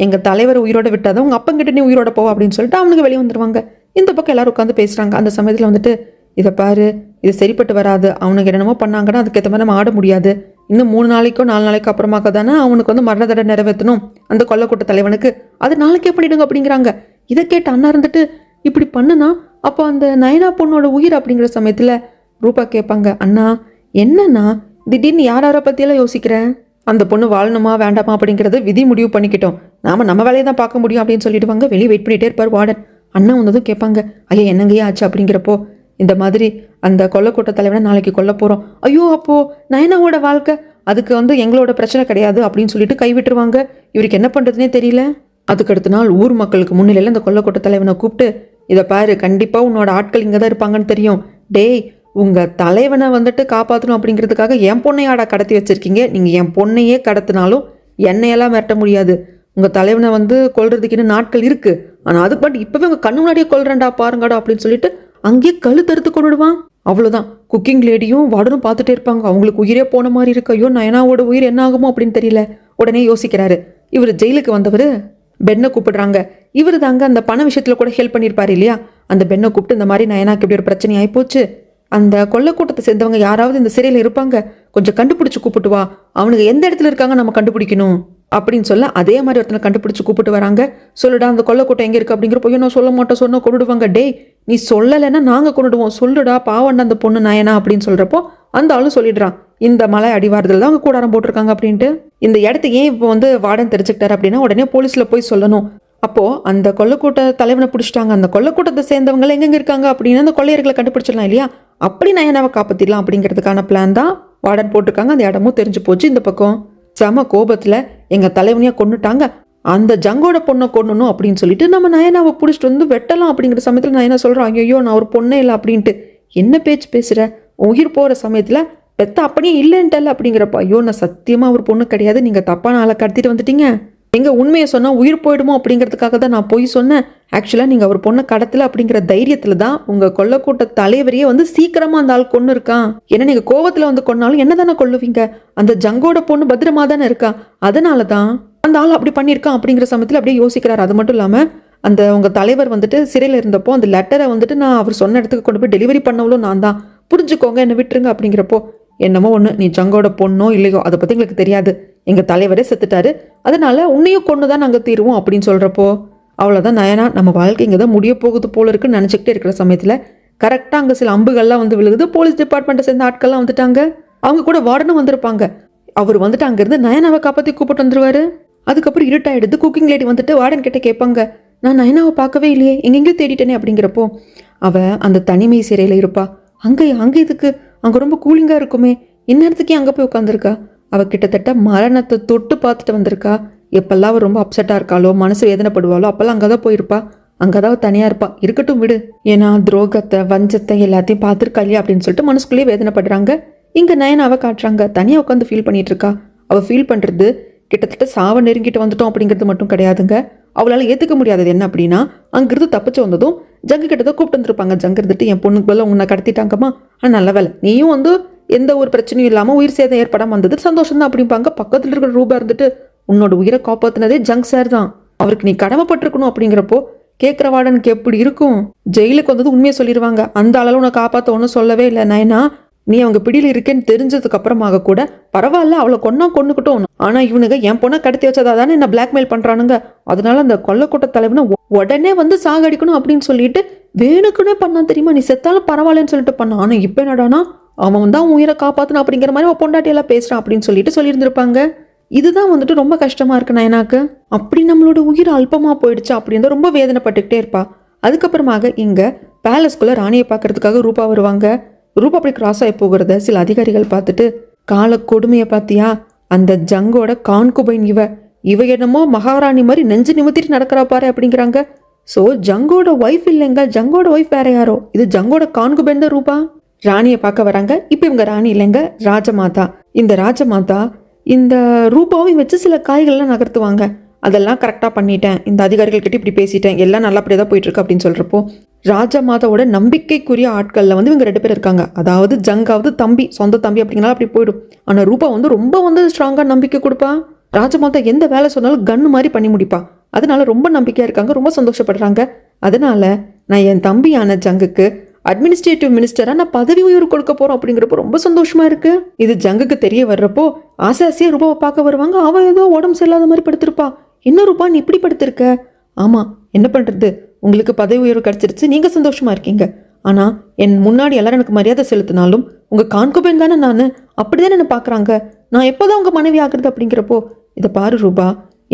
எங்கள் தலைவர் உயிரோட விட்டாதான் உங்கள் அப்பங்கிட்ட நீ உயிரோட போவா அப்படின்னு சொல்லிட்டு அவனுக்கு வெளியே வந்துடுவாங்க. இந்த பக்கம் எல்லாரும் உட்காந்து பேசுகிறாங்க. அந்த சமயத்தில் வந்துட்டு, இதை பாரு, இது சரிப்பட்டு வராது, அவனுக்கு என்னென்னமோ பண்ணாங்கன்னா அதுக்கேற்ற மாதிரி நம்ம ஆட முடியாது. இன்னும் 3 நாளைக்கோ 4 நாளைக்கோ அப்புறமாக்க தானே அவனுக்கு வந்து மரண தடை நிறைவேற்றணும் அந்த கொல்லக்கூட்ட தலைவனுக்கு, அது நாளைக்கே பண்ணிடுங்க அப்படிங்கிறாங்க. இதை கேட்ட அண்ணா இருந்துட்டு, இப்படி பண்ணுனா அப்போ அந்த நயனா பொண்ணோட உயிர் அப்படிங்கிற சமயத்தில் ரூபா கேட்பாங்க, அண்ணா என்னன்னா திடீர்னு யாரை பற்றியெல்லாம் யோசிக்கிறேன், அந்த பொண்ணு வாழணுமா வேண்டாமா அப்படிங்கிறத விதி முடிவு பண்ணிக்கிட்டோம், நம்ம வேலையை தான் பார்க்க முடியும் அப்படின்னு சொல்லிடுவாங்க. வெளியே வெயிட் பண்ணிகிட்டே இருப்பார் வார்டன். அண்ணா வந்ததும் கேட்பாங்க, ஐயா என்னங்கய்யா ஆச்சு அப்படிங்கிறப்போ, இந்த மாதிரி அந்த கொல்லக்கூட்ட தலைவனை நாளைக்கு கொல்ல போகிறோம். ஐயோ அப்போது நயனாவோட வாழ்க்கை, அதுக்கு வந்து எங்களோட பிரச்சனை கிடையாது அப்படின்னு சொல்லிட்டு கைவிட்டுருவாங்க. இவருக்கு என்ன பண்ணுறதுனே தெரியல. அதுக்கு அடுத்த நாள் ஊர் மக்களுக்கு முன்னிலையில் அந்த கொல்லக்கூட்ட தலைவனை கூப்பிட்டு, இதை பாரு, கண்டிப்பாக உன்னோட ஆட்கள் இங்கே தான் இருப்பாங்கன்னு தெரியும், டேய் உங்கள் தலைவனை வந்துட்டு காப்பாற்றணும் அப்படிங்கிறதுக்காக என் பொண்ணையாடா கடத்தி வச்சுருக்கீங்க, நீங்கள் என் பொண்ணையே கடத்தினாலும் என்னையெல்லாம் மிரட்ட முடியாது, உங்கள் தலைவனை வந்து கொல்றதுக்கு இன்னும் நாட்கள் இருக்குது, ஆனால் அது பட் இப்போவே உங்கள் கண்ணு முன்னாடியே கொல்றேன்டா பாருங்கடா அப்படின்னு சொல்லிட்டு அங்கேயே கழுத்தறுத்து கொண்டுடுவான். அவ்வளோதான். குக்கிங் லேடியும் வார்டனும் பார்த்துட்டே இருப்பாங்க. அவங்களுக்கு உயிரே போன மாதிரி இருக்கு. ஐயோ நயனாவோட உயிர் என்ன ஆகுமோ அப்படின்னு தெரியல. உடனே யோசிக்கிறாரு. இவர் ஜெயிலுக்கு வந்தவர் பெண்ணை கூப்பிடுறாங்க. இவர் தாங்க அந்த பண விஷயத்தில் கூட ஹெல்ப் பண்ணியிருப்பாரு இல்லையா, அந்த பெண்ணை கூப்பிட்டு இந்த மாதிரி நயனாக்கு இப்படி ஒரு பிரச்சனை ஆகிப்போச்சு, அந்த கொல்லக்கூட்டத்தை சேர்ந்தவங்க யாராவது இந்த சிறையில் இருப்பாங்க, கொஞ்சம் கண்டுபிடிச்சு கூப்பிட்டு வா, அவனுக்கு எந்த இடத்துல இருக்காங்க நம்ம கண்டுபிடிக்கணும் அப்படின்னு சொல்ல, அதே மாதிரி ஒருத்தனை கண்டுபிடிச்சு கூப்பிட்டு வராங்க. சொல்லுடா அந்த கொல்லக்கூட்டம் எங்கே இருக்குது அப்படிங்கிறப்போ, நான் சொல்ல மாட்டேன், சொன்னால் கொண்டுடுவாங்க, டேய் நீ சொல்லலைன்னா நாங்கள் கொண்டுடுவோம், சொல்லுடா பாவண்டா அந்த பொண்ணு நயனா அப்படின்னு சொல்கிறப்போ அந்த ஆளும் சொல்லிடுறான், இந்த மலை அடிவாரத்தில் தான் அவங்க கூடாரம் போட்டிருக்காங்க அப்படின்ட்டு. இந்த இடத்த ஏன் இப்போ வந்து வார்டன் தெரிஞ்சுக்கிட்டாரு அப்படின்னா, உடனே போலீஸில் போய் சொல்லணும். அப்போது அந்த கொல்லக்கூட்ட தலைவனை பிடிச்சிட்டாங்க, அந்த கொல்லக்கூட்டத்தை சேர்ந்தவங்க எங்கெங்கே இருக்காங்க அப்படின்னு அந்த கொள்ளையர்களை கண்டுபிடிச்சிடலாம் இல்லையா, அப்படி நயனாவை காப்பாற்றிடலாம் அப்படிங்கிறதுக்கான பிளான் தான் வார்டன் போட்டிருக்காங்க. அந்த இடமும் தெரிஞ்சு போச்சு. இந்த பக்கம் செம கோபத்தில் எங்கள் தலைவனையாக கொண்டுட்டாங்க, அந்த ஜங்கோட பொண்ணை கொண்டணும் அப்படின்னு சொல்லிட்டு நம்ம நயனாவை பிடிச்சிட்டு வந்து வெட்டலாம் அப்படிங்கிற சமயத்தில் நயனா சொல்கிறான், ஐயோ நான் ஒரு பொண்ணே இல்லை அப்படின்ட்டு, என்ன பேச்சு பேசுகிற, உயிர் போகிற சமயத்தில் பெத்த அப்படியே இல்லைன்ட்டல அப்படிங்கிறப்ப, ஐயோ நான் சத்தியமாக ஒரு பொண்ணு கிடையாது, நீங்கள் தப்பான ஆளை கடத்திட்டு வந்துட்டீங்க, எங்கள் உண்மையை சொன்னால் உயிர் போயிடுமோ அப்படிங்கிறதுக்காக தான் நான் போய் சொன்னேன், ஆக்சுவலாக நீங்கள் ஒரு பொண்ணை கடத்தலை அப்படிங்கிற தைரியத்தில் தான் உங்கள் கொல்லக்கூட்ட தலைவரையே வந்து சீக்கிரமாக அந்த ஆள் கொண்டு இருக்கான், ஏன்னா நீங்கள் கோவத்தில் வந்து கொன்னாலும் என்ன தானே கொல்லுவீங்க, அந்த ஜங்கோட பொண்ணு பத்திரமா தானே இருக்கா, அதனால தான் அந்த ஆள் அப்படி பண்ணியிருக்கான் அப்படிங்கிற சமயத்தில் அப்படியே யோசிக்கிறார். அது மட்டும் இல்லாமல் அந்த உங்கள் தலைவர் வந்துட்டு சிறையில் இருந்தப்போ அந்த லெட்டரை வந்துட்டு நான் அவர் சொன்ன இடத்துக்கு கொண்டு போய் டெலிவரி பண்ணவளும் நான் தான், புரிஞ்சுக்கோங்க என்னை விட்டுருங்க அப்படிங்கிறப்போ, என்னமோ ஒன்று நீ ஜங்கோட பொண்ணோ இல்லையோ அதை பற்றி எங்களுக்கு தெரியாது, எங்கள் தலைவரே செத்துட்டாரு, அதனால உன்னையும் கொண்டு தான் நாங்கள் தீருவோம் அப்படின்னு சொல்கிறப்போ, அவ்வளோதான் நயனா நம்ம வாழ்க்கை இங்கே தான் முடிய போகுது போல இருக்குன்னு நினச்சிக்கிட்டே இருக்கிற சமயத்தில் கரெக்டாக அங்கே சில அம்புகள்லாம் வந்து விழுகுது. போலீஸ் டிபார்ட்மெண்ட்டை சேர்ந்த ஆட்கள்லாம் வந்துட்டாங்க. அவங்க கூட வார்டனும் வந்திருப்பாங்க. அவர் வந்துட்டு அங்கேருந்து நயனாவை காப்பாற்றி கூப்பிட்டு வந்துருவாரு. அதுக்கப்புறம் இருட்டாயிடுது. குக்கிங் லேடி வந்துட்டு வார்டன் கிட்ட கேட்பாங்க, நான் நயனாவை பார்க்கவே இல்லையே, எங்கெங்கேயோ தேடிட்டேனே அப்படிங்கிறப்போ, அவள் அந்த தனிமை சிறையில் இருப்பா, அங்கே இதுக்கு அங்கே ரொம்ப கூலிங்காக இருக்குமே, இந்நேரத்துக்கே அங்கே போய் உட்காந்துருக்கா, அவள் கிட்டத்தட்ட மரணத்தை தொட்டு பார்த்துட்டு வந்திருக்கா, எப்பெல்லாம் அவள் ரொம்ப அப்செட்டாக இருக்காளோ மனசு வேதனைப்படுவாளோ அப்போல்லாம் அங்கே தான் போயிருப்பா, அங்கே தான் தனியாக இருப்பா, இருக்கட்டும் விடு, ஏன்னா துரோகத்தை வஞ்சத்தை எல்லாத்தையும் பார்த்துருக்கா இல்லையா அப்படின்னு சொல்லிட்டு மனசுக்குள்ளேயே வேதனைப்படுறாங்க. இங்கே நயனாவை காட்டுறாங்க, தனியாக உட்காந்து ஃபீல் பண்ணிட்டு இருக்கா. அவள் ஃபீல் பண்ணுறது கிட்டத்தட்ட சாவை நெருங்கிட்டு வந்துட்டோம் அப்படிங்கிறது மட்டும் கிடையாதுங்க, அவளால் ஏற்றுக்க முடியாதது என்ன அப்படின்னா, அங்கிருந்து தப்பிச்சு வந்ததும் ஜங்கு கிட்ட தான் கூப்பிட்டு வந்துருப்பாங்க. ஜங்கு இருந்துட்டு என் பொண்ணுக்கு பதில் உன்னை கடத்திட்டாங்கம்மா, ஆனால் நல்ல வேலை நீயும் வந்து எந்த ஒரு பிரச்சனையும் இல்லாமல் உயிர் சேதம் ஏற்படாமல் வந்தது சந்தோஷம் தான் அப்படிம்பாங்க. பக்கத்தில் இருக்கிற ரூபா இருந்துட்டு உன்னோட உயிரை காப்பாற்றினதே ஜங்க் சார் தான், அவருக்கு நீ கடமைப்பட்டிருக்கணும் அப்படிங்கிறப்போ கேட்குற வார்டனுக்கு எப்படி இருக்கும். ஜெயிலுக்கு வந்தது உண்மையை சொல்லிடுவாங்க, அந்த அளவு உன்னை காப்பாற்ற ஒன்றும் சொல்லவே இல்லை நயனா, நீ அவங்க பிடியில் இருக்கேன்னு தெரிஞ்சதுக்கு அப்புறமாக கூட பரவாயில்ல அவளை கொண்டுக்கிட்டோம், ஆனால் இவனுங்க என் பொண்ணை கடத்தி வச்சதா தானே என்ன பிளாக்மெயில் பண்ணுறானுங்க, அதனால அந்த கொல்லக்கூட்ட தலைவனை உடனே வந்து சாகடிக்கணும் அப்படின்னு சொல்லிட்டு வேணுக்குன்னே பண்ணான் தெரியுமா, நீ செத்தாலும் பரவாயில்லன்னு சொல்லிட்டு பண்ணான், ஆனால் இப்போ என்னடானா அவன் வந்து அவன் உயிரை காப்பாற்றணும் அப்படிங்கிற மாதிரி அவன் பொண்டாட்டியெல்லாம் பேசுகிறான் அப்படின்னு சொல்லிட்டு சொல்லியிருந்திருப்பாங்க. இதுதான் வந்துட்டு ரொம்ப கஷ்டமா இருக்கு நயனாக்கு. அப்படி நம்மளோட உயிர் அல்பமா போயிடுச்சு அப்படின்னு ரொம்ப வேதனைப்பட்டுக்கிட்டே இருப்பா. அதுக்கப்புறமாக இங்க பேலஸ்குள்ள ராணியை பார்க்கறதுக்காக ரூபா வருவாங்க. ரூபா அப்படி கிராஸ் ஆகி போகிறத சில அதிகாரிகள் பார்த்துட்டு, கால கொடுமையை பார்த்தியா, அந்த ஜங்கோட கான்குபைன் இவ என்னமோ மகாராணி மாதிரி நெஞ்சு நிமித்திட்டு நடக்கிறா பாரு அப்படிங்கிறாங்க. ஸோ ஜங்கோட ஒய்ஃப் இல்லைங்க, ஜங்கோட ஒய்ஃப் வேற யாரோ, இது ஜங்கோட கான்குபைன் தான் ரூபா. ராணியை பார்க்க வராங்க. இப்போ இவங்க ராணி இல்லைங்க, ராஜமாதா. இந்த ராஜமாதா இந்த ரூபாவையும் வச்சு சில காய்கள்லாம் நகர்த்துவாங்க. அதெல்லாம் கரெக்டாக பண்ணிட்டேன், இந்த அதிகாரிகள்கிட்ட இப்படி பேசிட்டேன், எல்லாம் நல்லபடியாக தான் போயிட்டுருக்கு அப்படின்னு சொல்கிறப்போ, ராஜமாதாவோட நம்பிக்கைக்குரிய ஆட்களில் வந்து இவங்க 2 பேர் இருக்காங்க. அதாவது ஜங்காவது தம்பி, சொந்த தம்பி அப்படிங்கனால அப்படி போயிடும். ஆனால் ரூபா வந்து ரொம்ப ஸ்ட்ராங்காக நம்பிக்கை கொடுப்பா. ராஜமாதா எந்த வேலை சொன்னாலும் கன்னு மாதிரி பண்ணி முடிப்பா. அதனால ரொம்ப நம்பிக்கையாக இருக்காங்க, ரொம்ப சந்தோஷப்படுறாங்க. அதனால நான் என் தம்பியான ஜங்குக்கு அட்மினிஸ்ட்ரேட்டிவ் மினிஸ்டரா நான் பதவி உயர்வு கொடுக்க போறோம் அப்படிங்கிறப்போ ரொம்ப சந்தோஷமா இருக்கு. இது ஜங்குக்கு தெரிய வர்றப்போ ஆசையா ரூபாவை பார்க்க வருவாங்க. அவ ஏதோ உடம்பு சரியில்லாத மாதிரி படுத்திருப்பா. என்ன ரூபா நீ இப்படி படுத்திருக்க? ஆமா, என்ன பண்றது, உங்களுக்கு பதவி உயர்வு கிடைச்சிருச்சு, நீங்க சந்தோஷமா இருக்கீங்க. ஆனா என் முன்னாடி எல்லாரும் எனக்கு மரியாதை செலுத்தினாலும் உங்க கான்குபைன் தானே நான், அப்படிதான் என்ன பாக்குறாங்க. நான் எப்போதான் உங்க மனைவி ஆகுறது அப்படிங்கிறப்போ, இதை பாரு ரூபா,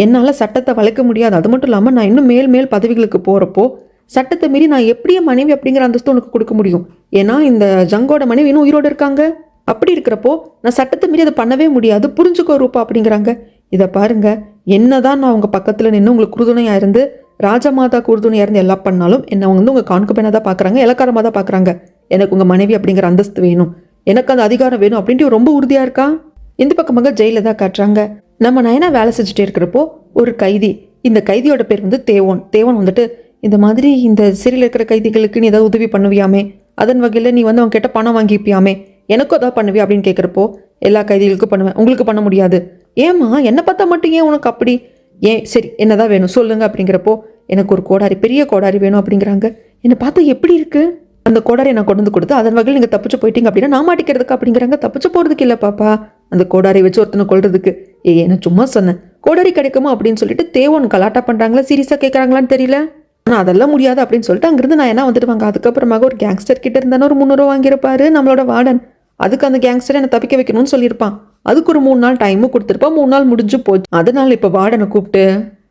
என்னால் சட்டத்தை வளைக்க முடியாது. அது மட்டும் இல்லாமல் நான் இன்னும் மேல் பதவிகளுக்கு போகிறப்போ சட்டத்தை மீறி நான் எப்படியே மனைவி அப்படிங்கிற அந்தஸ்து உனக்கு கொடுக்க முடியும்? ஏன்னா இந்த ஜங்கோட மனைவி இன்னும் உயிரோடு இருக்காங்க. அப்படி இருக்கிறப்போ நான் சட்டத்தை மீறி அதை பண்ணவே முடியாது, புரிஞ்சுக்கோ ரூபா அப்படிங்கிறாங்க. இதை பாருங்க, என்னதான் நான் உங்கள் பக்கத்தில் நின்று உங்களுக்கு உறுதுணையாக இருந்து, ராஜமாதா உறுதுணையாக இருந்து எல்லாம் பண்ணாலும் என்னை வந்து உங்கள் கான்குபைனாக தான் பார்க்குறாங்க, இலக்காரமாக தான் பார்க்குறாங்க. எனக்கு உங்கள் மனைவி அப்படிங்கிற அந்தஸ்து வேணும், எனக்கு அந்த அதிகாரம் வேணும் அப்படின்ட்டு ரொம்ப உறுதியாக இருக்கா. இந்த பக்கமாக ஜெயிலில் தான் காட்டுறாங்க. நம்ம நயனா வேலை செஞ்சுட்டே இருக்கிறப்போ ஒரு கைதி, இந்த கைதியோட பேர் வந்து தேவன் வந்துட்டு, இந்த மாதிரி இந்த சிறையில் இருக்கிற கைதிகளுக்கு நீ ஏதாவது உதவி பண்ணுவியாமே, அதன் வகையில் நீ வந்து அவங்க கிட்ட பணம் வாங்கிப்பியாமே, எனக்கும் அதான் பண்ணுவியா அப்படின்னு கேட்குறப்போ, எல்லா கைதிகளுக்கும் பண்ணுவேன், உங்களுக்கு பண்ண முடியாது. ஏமா என்னை பார்த்தா மட்டும் ஏன் உனக்கு அப்படி, ஏன் சரி என்னதான் வேணும் சொல்லுங்க அப்படிங்கிறப்போ, எனக்கு ஒரு கோடாரி, பெரிய கோடாரி வேணும் அப்படிங்கிறாங்க. என்னை பார்த்தா எப்படி இருக்கு, அந்த கோடாரி நான் கொண்டு வந்து கொடுத்து அதன் வகையில் நீங்கள் தப்பிச்சு போயிட்டீங்க அப்படின்னா நான் மாட்டிக்கிறதுக்கு அப்படிங்கிறாங்க. தப்பிச்சு போகிறதுக்கு இல்லை பாப்பா, அந்த கோடாரி வச்சு ஒருத்தனை கொள்றதுக்கு. நான் சும்மா சொன்னேன், கோடாரி கிடைக்குமா அப்படின்னு சொல்லிட்டு தேவன் கலாட்டா பண்ணுறாங்களா, சீரியஸாக கேட்குறாங்களான்னு தெரியல. ஆனால் அதெல்லாம் முடியாது அப்படின்னு சொல்லிட்டு அங்கிருந்து நான் என்ன வந்துடுவாங்க. அதுக்கப்புறமாக ஒரு கேங்ஸ்டர் கிட்ட இருந்தானே ஒரு 300 ரூபா வாங்கியிருப்பாரு நம்மளோட வார்டன். அதுக்கு அந்த கேங்ஸ்டரை என்னை தப்பிக்க வைக்கணும்னு சொல்லியிருப்பான். அதுக்கு ஒரு 3 நாள் டைமும் கொடுத்துருப்பான். 3 நாள் முடிஞ்சு போச்சு. அதனால இப்போ வார்டனை கூப்பிட்டு,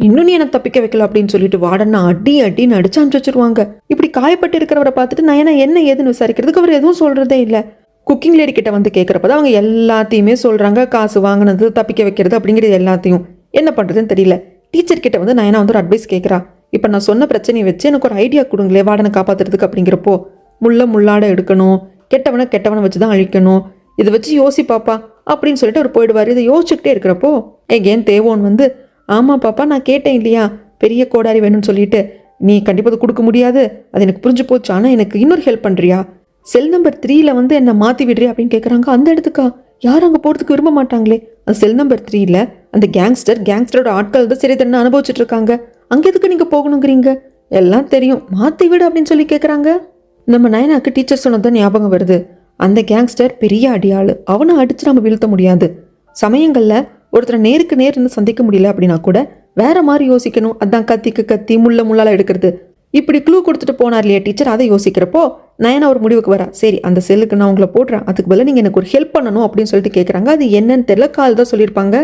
இன்னும் நீ என்ன தப்பிக்க வைக்கல அப்படின்னு சொல்லிட்டு வார்டனை அடின்னு அடிச்சு அனுப்பிச்சு வச்சிருவாங்க. இப்படி காயப்பட்டு இருக்கிறவரை பார்த்துட்டு நான் என்ன ஏதுன்னு விசாரிக்கிறதுக்கு அவர் எதுவும் சொல்றதே இல்லை. குக்கிங் லேடி கிட்ட வந்து கேட்குறப்ப அவங்க எல்லாத்தையுமே சொல்றாங்க, காசு வாங்கினது, தப்பிக்க வைக்கிறது அப்படிங்கிறது எல்லாத்தையும். என்ன பண்றதுன்னு தெரியல. டீச்சர் கிட்ட வந்து நான் வந்து ஒரு அட்வைஸ் கேட்குறா. இப்போ நான் சொன்ன பிரச்சனையை வச்சு எனக்கு ஒரு ஐடியா கொடுங்களே வார்டனை காப்பாற்றுறதுக்கு அப்படிங்கிறப்போ, முள்ளாட எடுக்கணும், கெட்டவனை வச்சு தான் அழிக்கணும், இதை வச்சு யோசிப்பாப்பா அப்படின்னு சொல்லிட்டு அவர் போயிடுவார். இதை யோசிச்சுக்கிட்டே இருக்கிறப்போ ஏன் தேவோன் வந்து, ஆமாம் பாப்பா நான் கேட்டேன் இல்லையா பெரிய கோடாரி வேணும்னு சொல்லிட்டு, நீ கண்டிப்பாக அது கொடுக்க முடியாது, அது எனக்கு புரிஞ்சு போச்சு, ஆனால் எனக்கு இன்னொரு ஹெல்ப் பண்ணுறியா, செல் நம்பர் 3ல வந்து என்னை மாற்றி விடுறியா அப்படின்னு கேட்குறாங்க. அந்த இடத்துக்கா யாரும் அங்கே போகிறதுக்கு விரும்ப மாட்டாங்களே. அந்த செல் நம்பர் 3ல அந்த கேங்ஸ்டரோட ஆட்கள் தான் சரி தண்ணி அனுபவிச்சுட்டு இருக்காங்க. அங்கே எதுக்கு நீங்கள் போகணுங்கிறீங்க, எல்லாம் தெரியும், மாற்றி விடு அப்படின்னு சொல்லி கேட்குறாங்க. நம்ம நயனாக்கு டீச்சர் சொன்னதான் ஞாபகம் வருது. அந்த கேங்ஸ்டர் பெரிய அடியாள், அவனை அடித்து நம்ம வீழ்த்த முடியாது. சமயங்களில் ஒருத்தரை நேருக்கு நேர் இருந்து சந்திக்க முடியல அப்படின்னா கூட வேற மாதிரி யோசிக்கணும். அதான் கத்திக்கு கத்தி முள்ளால எடுக்கிறது. இப்படி க்ளூ கொடுத்துட்டு போனார் இல்லையா டீச்சர், அதை யோசிக்கிறப்போ நயனா ஒரு முடிவுக்கு வரா. சரி அந்த செல்லுக்கு நான் உங்களை போடுறேன், அதுக்கு பதிலாக நீங்கள் எனக்கு ஒரு ஹெல்ப் பண்ணணும் அப்படின்னு சொல்லிட்டு கேட்குறாங்க. அது என்னன்னு தெரியல, கால் தான் சொல்லியிருப்பாங்க.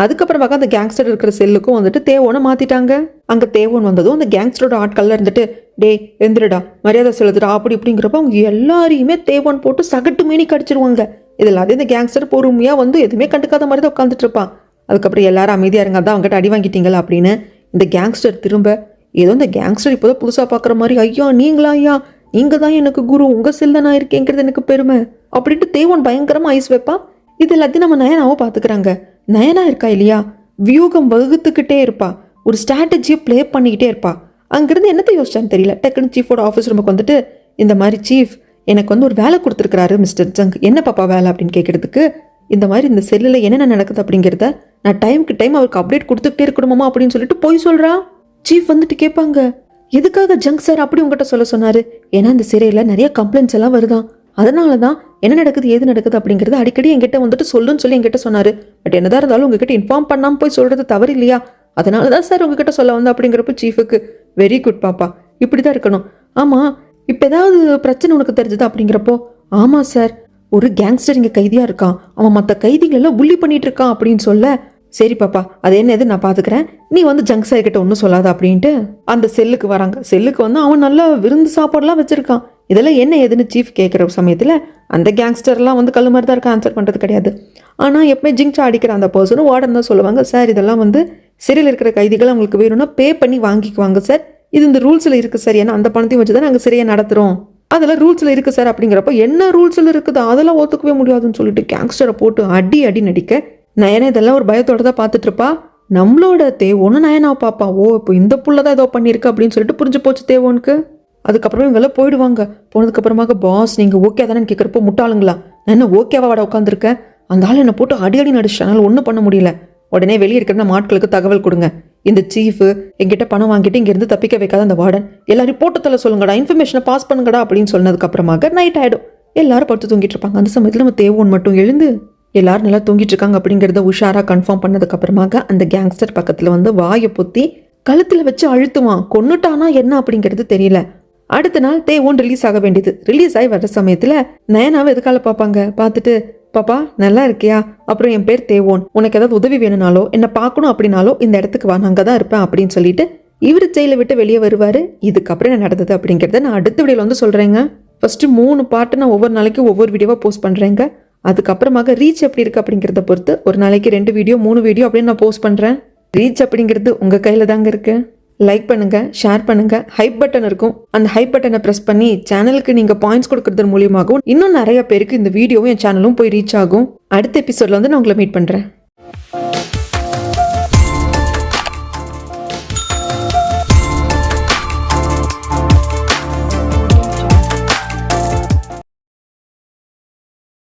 அதுக்கப்புறமாக அந்த கேங்ஸ்டர் இருக்கிற செல்லுக்கும் வந்துட்டு தேவோனை மாற்றிட்டாங்க. அங்கே தேவோன் வந்ததும் அந்த கேங்ஸ்டரோட ஆட்கள்லாம் இருந்துட்டு, டே எந்திரடா, மரியாதை செலுத்துடா அப்படி இப்படிங்கிறப்ப அவங்க எல்லாரையுமே தேவோன் போட்டு சகட்டு மீனி கடிச்சிருவாங்க. இதில் அதே இந்த கேங்ஸ்டர் பொறுமையாக வந்து எதுவுமே கண்டுக்காத மாதிரி தான் உட்காந்துட்டு இருப்பான். அதுக்கப்புறம் எல்லாரும் அமைதியாக இருங்க, அதான் அவங்ககிட்ட அடி வாங்கிட்டீங்களா அப்படின்னு இந்த கேங்ஸ்டர் திரும்ப, ஏதோ இந்த கேங்ஸ்டர் இப்போதான் புதுசாக பார்க்குற மாதிரி, ஐயா நீங்களா, ஐயா நீங்கள் தான் எனக்கு குரு, உங்கள் செல் தான் நான் இருக்கேங்கிறது எனக்கு பெருமை அப்படின்ட்டு தேவோன் பயங்கரமாக ஐஸ் வைப்பா. இது எல்லாத்தையும் நம்ம நயனாவும் பார்த்துக்கிறாங்க. நயனா இருக்கா இல்லையா, வியூகம் வகுத்துக்கிட்டே இருப்பா, ஒரு ஸ்ட்ராட்டஜியை ப்ளே பண்ணிக்கிட்டே இருப்பா. அங்கேருந்து என்னத்தை யோசிச்சான்னு தெரியல, டக்குன்னு சீஃபோட ஆஃபீஸ் ரூமுக்கு வந்துட்டு, இந்த மாதிரி சீஃப் எனக்கு வந்து ஒரு வேலை கொடுத்துருக்காரு மிஸ்டர் ஜங், என்ன பாப்பா வேலை அப்படின்னு கேட்கறதுக்கு, இந்த மாதிரி இந்த செல்லில் என்னென்ன நடக்குது அப்படிங்கிறத நான் டைமுக்கு டைம் அவருக்கு அப்டேட் கொடுத்துக்கிட்டே இருக்கணுமா அப்படின்னு சொல்லிட்டு போய் சொல்கிறா. சீஃப் வந்துட்டு கேட்பாங்க, எதுக்காக ஜங்க் சார் அப்படி உங்ககிட்ட சொல்ல சொன்னார்? ஏன்னா இந்த சிறையில் நிறைய கம்ப்ளைண்ட்ஸ் எல்லாம் வருதான், அதனால தான் என்ன நடக்குது ஏது நடக்குது அப்படிங்கிறது அடிக்கடி என்கிட்ட வந்துட்டு சொல்லுன்னு சொல்லி என்கிட்ட சொன்னார். பட் என்னதான் இருந்தாலும் உங்ககிட்ட இன்ஃபார்ம் பண்ணாமல் போய் சொல்கிறது தவறு இல்லையா, அதனால தான் சார் உங்ககிட்ட சொல்ல வந்து அப்படிங்கிறப்ப சீஃபுக்கு, வெரி குட் பாப்பா, இப்படி தான் இருக்கணும். ஆமாம் இப்போ ஏதாவது பிரச்சனை உனக்கு தெரிஞ்சது அப்படிங்கிறப்போ, ஆமாம் சார் ஒரு கேங்ஸ்டர் இங்கே கைதியாக இருக்கான், அவன் மற்ற கைதிகளெல்லாம் புள்ளி பண்ணிட்டு இருக்கான் அப்படின்னு சொல்ல, சரி பாப்பா அது என்னது நான் பார்த்துக்கிறேன், நீ வந்து ஜங்க் சாய் கிட்ட ஒன்றும் சொல்லாத அப்படின்ட்டு அந்த செல்லுக்கு வராங்க. செல்லுக்கு வந்து அவன் நல்லா விருந்து சாப்பாடுலாம் வச்சுருக்கான். இதெல்லாம் என்ன ஏதுன்னு சீஃப் கேட்குற சமயத்தில் அந்த கேங்ஸ்டர்லாம் வந்து கல் மாதிரி தான் இருக்க, ஆன்சர் பண்ணுறது கிடையாது. ஆனால் எப்பவுமே ஜிங்சா அடிக்கிற அந்த பர்சனும் வார்டன் தான் சொல்லுவாங்க, சார் இதெல்லாம் வந்து சிறையில் இருக்கிற கைதிகள் அவங்களுக்கு வேணும்னா பே பண்ணி வாங்கிக்குவாங்க சார், இது இந்த ரூல்ஸில் இருக்குது சார், ஏன்னா அந்த பணத்தையும் வச்சு தான் நாங்கள் சிறையை நடத்துகிறோம், அதெல்லாம் ரூல்ஸில் இருக்குது சார். அப்படிங்கிறப்ப என்ன ரூல்ஸில் இருக்குது அதெல்லாம் ஒத்துக்கவே முடியாதுன்னு சொல்லிட்டு கேங்ஸ்டரை போட்டு அடி நடிக்க நயனா இதெல்லாம் ஒரு பயத்தோட தான் பார்த்துட்டு இருப்பா. நம்மளோட தேவோன்னு நயனாவை பார்ப்பா. ஓ இப்போ இந்த புள்ள தான் ஏதோ பண்ணியிருக்கு அப்படின்னு சொல்லிட்டு புரிஞ்சு போச்சு தேவோனுக்கு. அதுக்கப்புறம் இவங்கெல்லாம் போயிடுவாங்க. போனதுக்கப்புறமாக பாஸ் நீங்கள் ஓகே தானே கேட்குறப்போ முட்டாளுங்களா, நான் என்ன ஓகேவா வாட உட்காந்துருக்கேன், அந்த ஆள் என்னை போட்டு அடி நடிச்சிட்டனால ஒன்றும் பண்ண முடியல, உடனே வெளியே இருக்கிற நம்ம ஆட்களுக்கு தகவல் கொடுங்க, இந்த சீஃபு எங்கிட்ட பணம் வாங்கிட்டு இங்கேருந்து தப்பிக்க வைக்காத அந்த வார்டன் எல்லாரும் போட்டு தலை சொல்லுங்கடா, இன்ஃபர்மேஷனை பாஸ் பண்ணுங்கடா அப்படின்னு சொன்னதுக்கப்புறமாக நைட் ஆகிடும். எல்லாரும் படுத்து தூங்கிட்டு இருப்பாங்க. அந்த சமயத்தில் நம்ம தேவோன் மட்டும் எழுந்து எல்லாரும் நல்லா தூங்கிட்டு இருக்காங்க அப்படிங்கிறத உஷாராக கன்ஃபார்ம் பண்ணதுக்கப்புறமாக அந்த கேங்ஸ்டர் பக்கத்தில் வந்து வாயை பொத்தி கழுத்தில் வச்சு அழுத்துவான். கொன்னுட்டானா என்ன அப்படிங்கிறது தெரியல. அடுத்த நாள் தேவோன் ரிலீஸ் ஆக வேண்டியது. ரிலீஸ் ஆகி வர்ற சமயத்தில் நயனாவை எதுக்கால பார்ப்பாங்க. பார்த்துட்டு பாப்பா நல்லா இருக்கியா, அப்புறம் என் பேர் தேவோன், உனக்கு ஏதாவது உதவி வேணும்னாலோ என்ன பார்க்கணும் அப்படின்னாலோ இந்த இடத்துக்கு வா, நான் அங்கே தான் இருப்பேன் அப்படின்னு சொல்லிட்டு இவர் ஜெயிலை விட்டு வெளியே வருவார். இதுக்கப்புறம் என்ன நடந்தது அப்படிங்கிறத நான் அடுத்த வீடியோவில் வந்து சொல்கிறேங்க. ஃபஸ்ட்டு 3 பாட்டு நான் ஒவ்வொரு நாளைக்கு ஒவ்வொரு வீடியோவாக போஸ்ட் பண்ணுறேங்க. அதுக்கப்புறமாக ரீச் எப்படி இருக்குது அப்படிங்கிறத பொறுத்து ஒரு நாளைக்கு 2 வீடியோ 3 வீடியோ அப்படின்னு நான் போஸ்ட் பண்ணுறேன். ரீச் அப்படிங்கிறது உங்கள் கையில் தாங்க இருக்குது. லைக் பண்ணுங்கள், ஷேர் பண்ணுங்கள், ஹைப் பட்டன் இருக்கும், அந்த ஹைப் பட்டனை ப்ரெஸ் பண்ணி சேனலுக்கு நீங்கள் பாயிண்ட்ஸ் கொடுக்கறது மூலியமாகவும் இன்னும் நிறைய பேருக்கு இந்த வீடியோவும் என் சேனலும் போய் ரீச் ஆகும். அடுத்த எபிசோடில் வந்து நான் உங்களை மீட் பண்ணுறேன்.